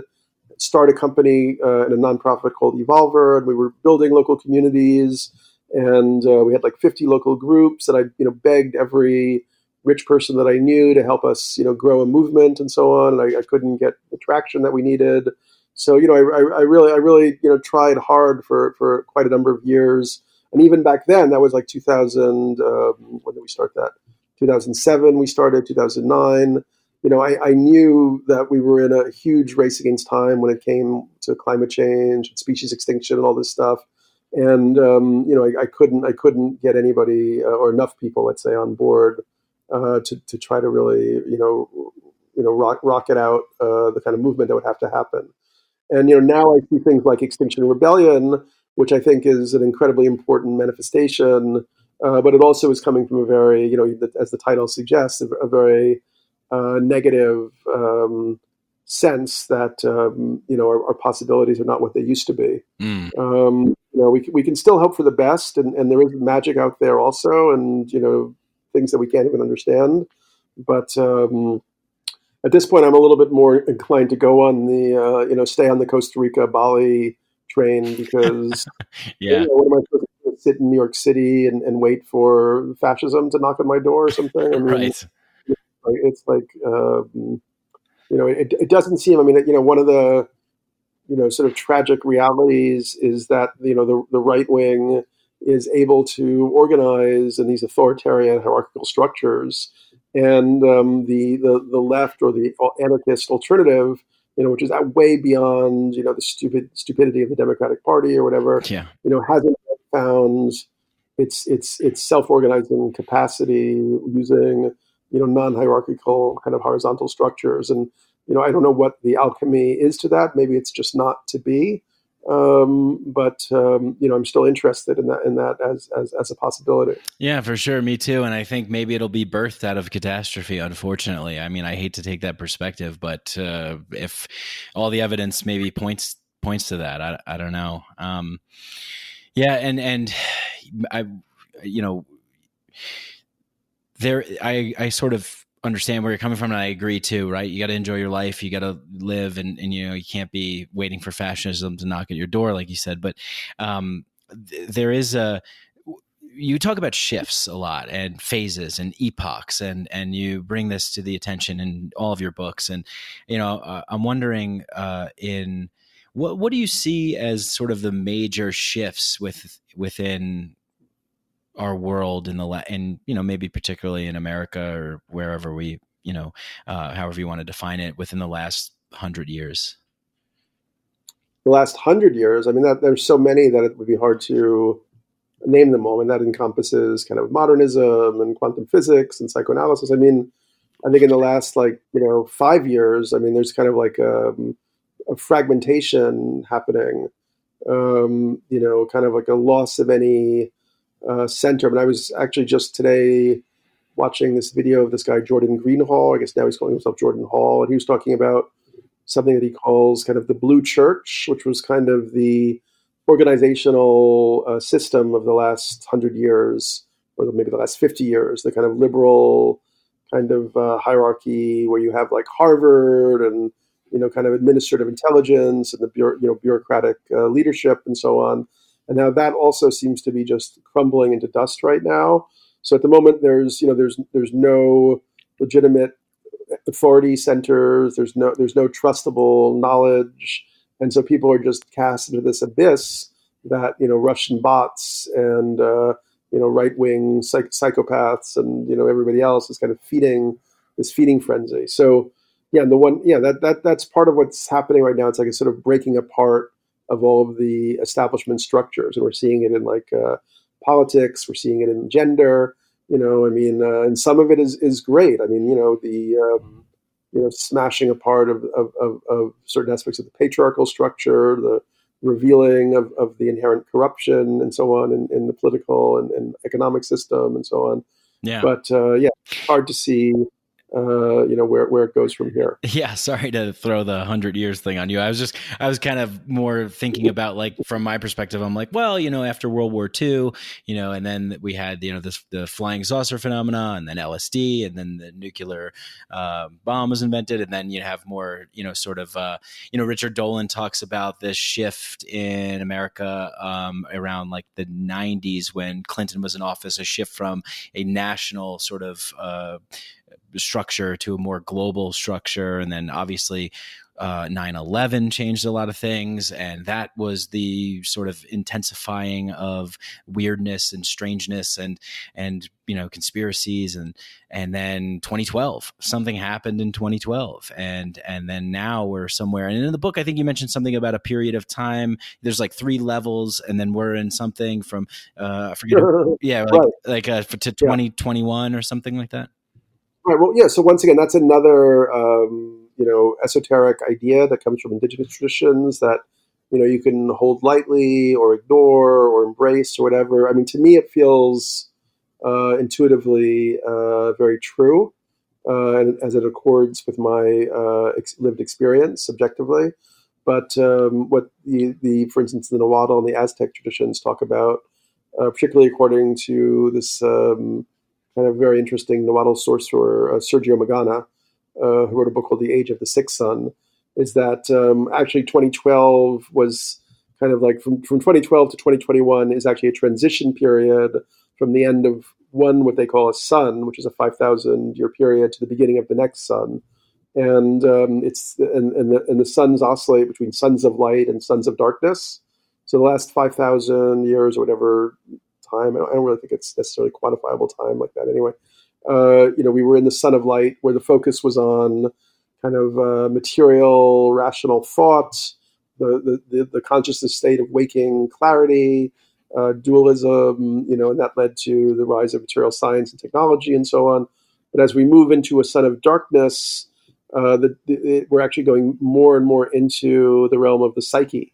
start a company in a nonprofit called Evolver, and we were building local communities. And we had like 50 local groups, and I, begged every rich person that I knew to help us, grow a movement and so on. And I couldn't get the traction that we needed. So, I really, tried hard for quite a number of years. And even back then, that was like 2000. When did we start that? 2007. We started 2009. I knew that we were in a huge race against time when it came to climate change, species extinction, and all this stuff. And I couldn't get anybody or enough people, let's say, on board to try to really rocket out the kind of movement that would have to happen. And now I see things like Extinction Rebellion, which I think is an incredibly important manifestation. But it also is coming from a very, as the title suggests, a very negative sense that our possibilities are not what they used to be. We can still hope for the best, and there is magic out there also, and things that we can't even understand. But at this point, I'm a little bit more inclined to go on the stay on the Costa Rica Bali train, because what am I supposed to do, sit in New York City and wait for fascism to knock on my door or something? I mean, Right. it's like it doesn't seem. I mean, one of the sort of tragic realities is that the right wing is able to organize in these authoritarian hierarchical structures, and the left or the anarchist alternative, which is way beyond the stupidity of the Democratic Party or whatever, hasn't found its self-organizing capacity using non-hierarchical kind of horizontal structures. And I don't know what the alchemy is to that. Maybe it's just not to be. But I'm still interested in that as a possibility. Yeah, for sure. Me too. And I think maybe it'll be birthed out of catastrophe, unfortunately. I mean, I hate to take that perspective, but if all the evidence maybe points to that, I don't know. And I sort of understand where you're coming from, and I agree too, right? You got to enjoy your life, you got to live, and you can't be waiting for fascism to knock at your door, like you said. But there is you talk about shifts a lot, and phases and epochs, and you bring this to the attention in all of your books. And I'm wondering, in what do you see as sort of the major shifts within our world and maybe particularly in America or wherever we, however you want to define it, within the last 100 years? The last 100 years, I mean, there's so many that it would be hard to name them all. And that encompasses kind of modernism and quantum physics and psychoanalysis. I mean, I think in the last 5 years, I mean, there's kind of like a fragmentation happening, kind of like a loss of any center. I mean, I was actually just today watching this video of this guy, Jordan Greenhall. I guess now he's calling himself Jordan Hall. And he was talking about something that he calls kind of the Blue Church, which was kind of the organizational system of the last 100 years, or maybe the last 50 years, the kind of liberal kind of hierarchy where you have like Harvard and, kind of administrative intelligence and the bureaucratic leadership and so on. And now that also seems to be just crumbling into dust right now. So at the moment, there's no legitimate authority centers. There's no trustable knowledge, and so people are just cast into this abyss that Russian bots and right wing psychopaths and everybody else is kind of feeding this feeding frenzy. So that's part of what's happening right now. It's like a sort of breaking apart of all of the establishment structures. And we're seeing it in politics, we're seeing it in gender, and some of it is great. I mean, the smashing apart of certain aspects of the patriarchal structure, the revealing of the inherent corruption and so on in the political and economic system and so on. Yeah. But it's hard to see where it goes from here. Yeah, sorry to throw the 100 years thing on you. I was kind of more thinking about from my perspective. I'm like, well, after World War II, and then we had the flying saucer phenomena, and then LSD, and then the nuclear bomb was invented, and then you have more Richard Dolan talks about this shift in America around the 90s when Clinton was in office, a shift from a national sort of structure to a more global structure. And then obviously 9/11 changed a lot of things, and that was the sort of intensifying of weirdness and strangeness and conspiracies, and then 2012, something happened in 2012, and then now we're somewhere. And in the book, I think you mentioned something about a period of time. There's 3 levels, and then we're in something from I forget, to 2021 or something like that. Right. Well, yeah. So once again, that's another esoteric idea that comes from indigenous traditions that you can hold lightly or ignore or embrace or whatever. I mean, to me, it feels intuitively very true, and as it accords with my lived experience subjectively. But what for instance, the Nahuatl and the Aztec traditions talk about, particularly according to this kind of very interesting Nahuatl sorcerer, Sergio Magana, who wrote a book called The Age of the Sixth Sun, is that actually 2012 was kind of like from 2012 to 2021 is actually a transition period from the end of what they call a sun, which is a 5,000 year period, to the beginning of the next sun. And the suns oscillate between suns of light and suns of darkness. So the last 5,000 years or whatever time, I don't really think it's necessarily quantifiable time like that anyway. We were in the sun of light, where the focus was on kind of material, rational thought, the consciousness state of waking clarity, dualism, and that led to the rise of material science and technology and so on. But as we move into a sun of darkness, we're actually going more and more into the realm of the psyche.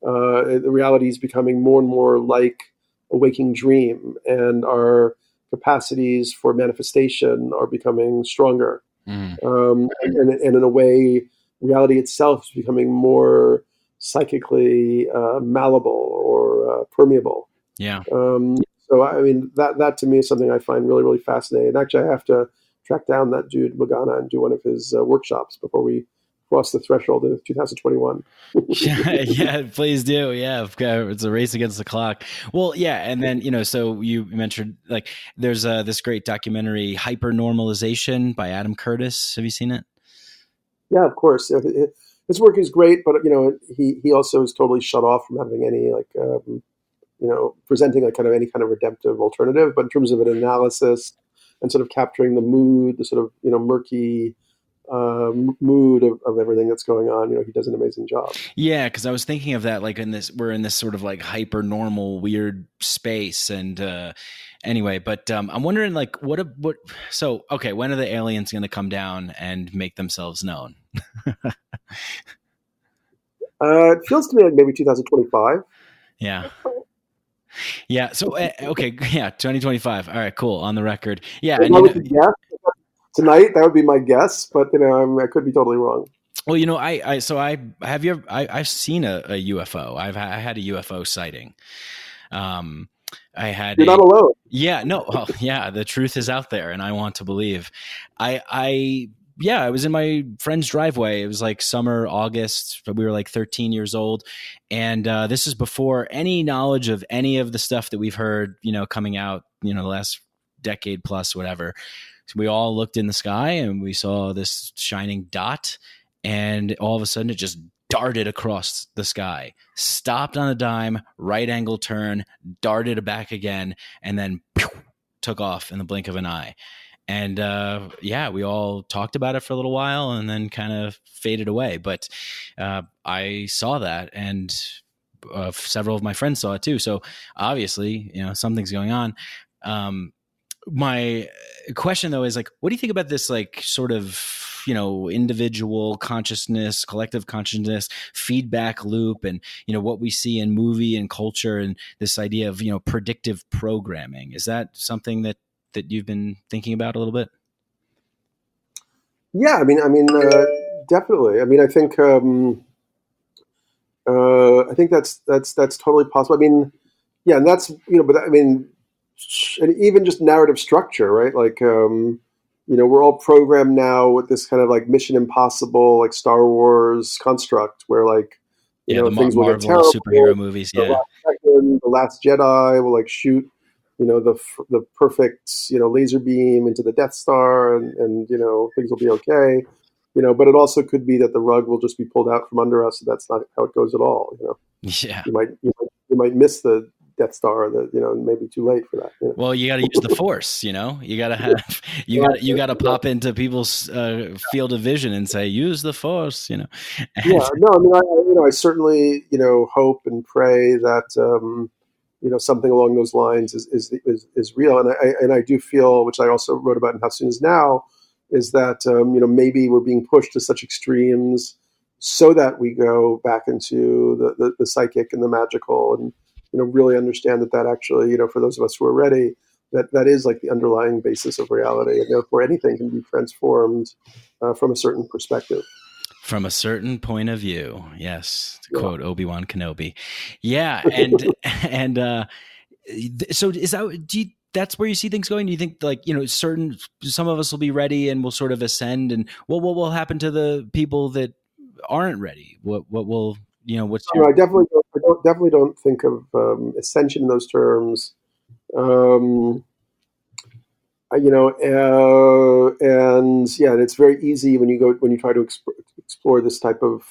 The reality is becoming more and more like a waking dream, and our capacities for manifestation are becoming stronger. And in a way, reality itself is becoming more psychically malleable or permeable. Yeah. So, I mean, that to me is something I find really, really fascinating. And actually, I have to track down that dude Magana and do one of his workshops before we cross the threshold of 2021. Yeah, please do. Yeah, it's a race against the clock. Well, yeah, and then so you mentioned like there's this great documentary, Hypernormalization, by Adam Curtis. Have you seen it? Yeah, of course. His work is great, but he also is totally shut off from having any presenting like any kind of redemptive alternative. But in terms of an analysis and sort of capturing the mood, the sort of murky mood of everything that's going on, he does an amazing job. Yeah, because I was thinking of that, like we're in this sort of like hyper normal weird space, and anyway, but I'm wondering like so okay, when are the aliens going to come down and make themselves known? It feels to me like maybe 2025. Yeah. Yeah. So okay. Yeah. 2025. All right. Cool. On the record. Yeah. And, tonight, that would be my guess, but I could be totally wrong. Well, I've seen a UFO. I had a UFO sighting. You're not alone. Yeah. No. Well, yeah. The truth is out there, and I want to believe. I was in my friend's driveway. It was like summer, August. We were like 13 years old. And this is before any knowledge of any of the stuff that we've heard, coming out, the last decade plus, whatever. So we all looked in the sky and we saw this shining dot. And all of a sudden it just darted across the sky, stopped on a dime, right angle turn, darted back again, and then took off in the blink of an eye. And we all talked about it for a little while and then kind of faded away. But I saw that, and several of my friends saw it too. So obviously, something's going on. My question though is like, what do you think about this like sort of, individual consciousness, collective consciousness, feedback loop, and, what we see in movie and culture, and this idea of, predictive programming? Is that something that you've been thinking about a little bit? Yeah, I mean, definitely. I mean, I think that's totally possible. I mean, yeah, and that's but I mean, and even just narrative structure, right? Like, we're all programmed now with this kind of like Mission Impossible, like Star Wars construct, where like the things will get Marvel terrible. superhero movies, The Last Jedi will like shoot the perfect laser beam into the Death Star, and things will be okay. But it also could be that the rug will just be pulled out from under us, and that's not how it goes at all. Yeah, you might miss the Death Star, that it may be too late for that. Well, you got to use the Force. You got to have you got to pop into people's field of vision and say, use the Force. Yeah, no, I mean, I certainly hope and pray that something along those lines is real, and I do feel, which I also wrote about in How Soon Is Now, is that maybe we're being pushed to such extremes so that we go back into the psychic and the magical, and really understand that actually, for those of us who are ready, that is like the underlying basis of reality, and therefore anything can be transformed from a certain perspective. From a certain point of view, yes. To quote Obi-Wan Kenobi. Yeah, and so is that? That's where you see things going? Do you think some of us will be ready and we'll sort of ascend, and what will happen to the people that aren't ready? What will what's I definitely don't think of ascension in those terms. And it's very easy when you try to explore this type of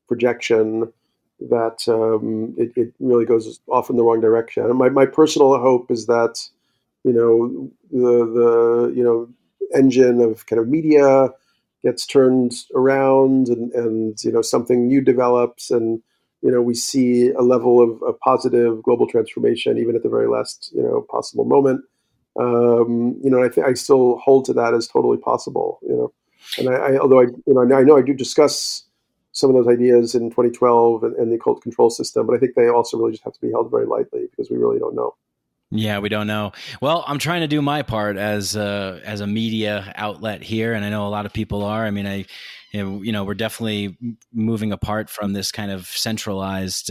projection that it really goes off in the wrong direction. And my personal hope is that the engine of kind of media gets turned around, and something new develops, and we see a level of positive global transformation even at the very last possible moment. I still hold to that as totally possible. And although I know I do discuss some of those ideas in 2012 and the Occult Control System, but I think they also really just have to be held very lightly because we really don't know. Yeah, we don't know. Well, I'm trying to do my part as a media outlet here, and I know a lot of people are. I mean, we're definitely moving apart from this kind of centralized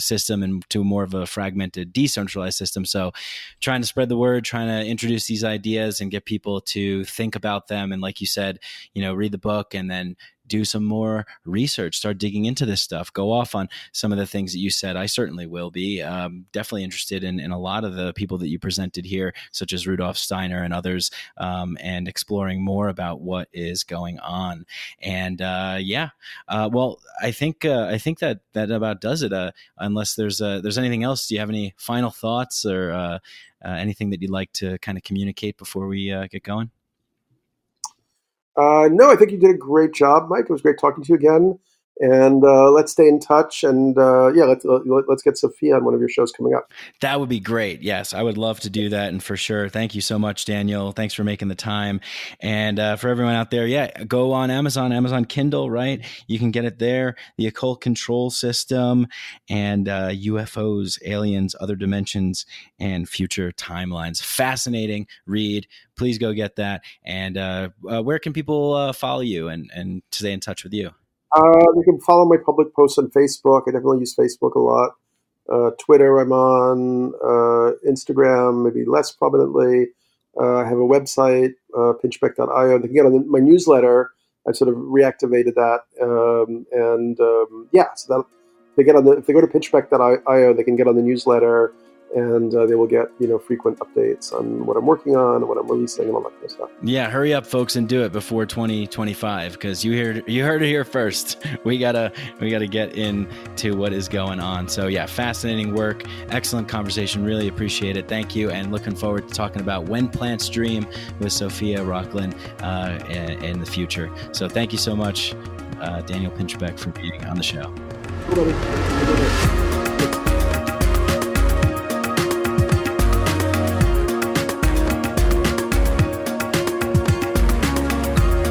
system and to more of a fragmented, decentralized system. So trying to spread the word, trying to introduce these ideas and get people to think about them. And like you said, read the book and then do some more research, start digging into this stuff, go off on some of the things that you said. I certainly will be definitely interested in a lot of the people that you presented here, such as Rudolf Steiner and others, and exploring more about what is going on. And well, I think that about does it. Unless there's anything else, do you have any final thoughts or anything that you'd like to kind of communicate before we get going? No, I think you did a great job, Mike. It was great talking to you again. And let's stay in touch. And let's get Sophia on one of your shows coming up. That would be great. Yes, I would love to do that. And for sure, thank you so much, Daniel. Thanks for making the time. And for everyone out there, go on Amazon Kindle, right? You can get it there. The Occult Control System and UFOs, aliens, other dimensions, and future timelines. Fascinating read. Please go get that. And where can people follow you and stay in touch with you? You can follow my public posts on Facebook. I definitely use Facebook a lot. Twitter, I'm on. Instagram, maybe less prominently. I have a website, pinchbeck.io. They can get on my newsletter. I've sort of reactivated that. So that if they go to pinchbeck.io, they can get on the newsletter, and they will get frequent updates on what I'm working on and what I'm releasing and all that kind of stuff. Yeah, hurry up, folks, and do it before 2025 because you heard it here first. We gotta get into what is going on. So yeah, fascinating work, excellent conversation. Really appreciate it. Thank you, and looking forward to talking about When Plants Dream with Sophia Rokhlin in the future. So thank you so much, Daniel Pinchbeck, for being on the show.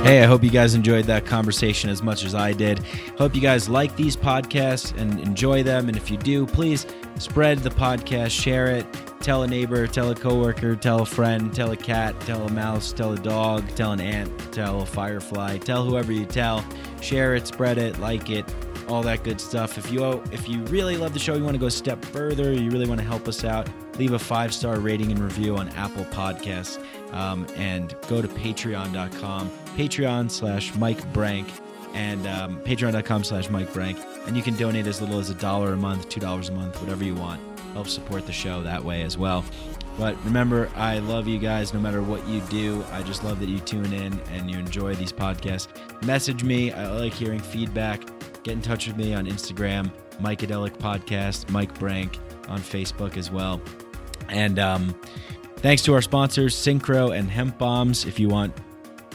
Hey, I hope you guys enjoyed that conversation as much as I did. Hope you guys like these podcasts and enjoy them. And if you do, please spread the podcast, share it, tell a neighbor, tell a coworker, tell a friend, tell a cat, tell a mouse, tell a dog, tell an ant, tell a firefly, tell whoever you tell. Share it, spread it, like it, all that good stuff. If you really love the show, you want to go a step further, you really want to help us out, leave a 5-star rating and review on Apple Podcasts, and go to patreon.com, Patreon/Mike Brank, and patreon.com/Mike Brank, and you can donate as little as $1 a month, $2 a month, whatever you want. Help support the show that way as well. But remember, I love you guys no matter what you do. I just love that you tune in and you enjoy these podcasts. Message me. I like hearing feedback. Get in touch with me on Instagram, Mikeadelic Podcast, Mike Brank, on Facebook as well. And thanks to our sponsors, Synchro and Hemp Bombs. If you want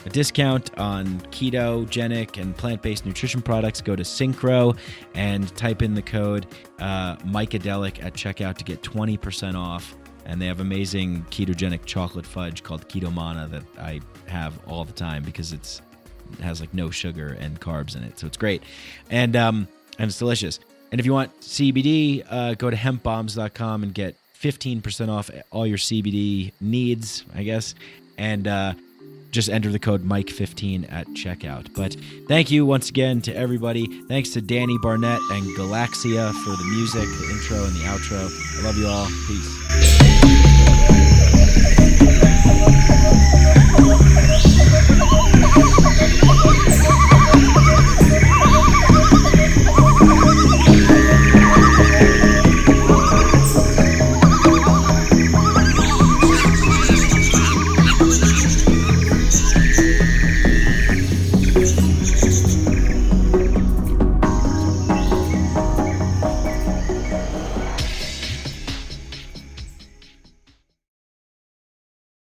a discount on ketogenic and plant-based nutrition products, go to Synchro and type in the code Mikeadelic at checkout to get 20% off. And they have amazing ketogenic chocolate fudge called Keto Mana that I have all the time because it's It has like no sugar and carbs in it, so it's great, and it's delicious. And if you want CBD, go to hempbombs.com and get 15% off all your CBD needs, I guess, and just enter the code Mike15 at checkout. But thank you once again to everybody. Thanks to Danny Barnett and Galaxia for the music, the intro and the outro. I love you all. Peace.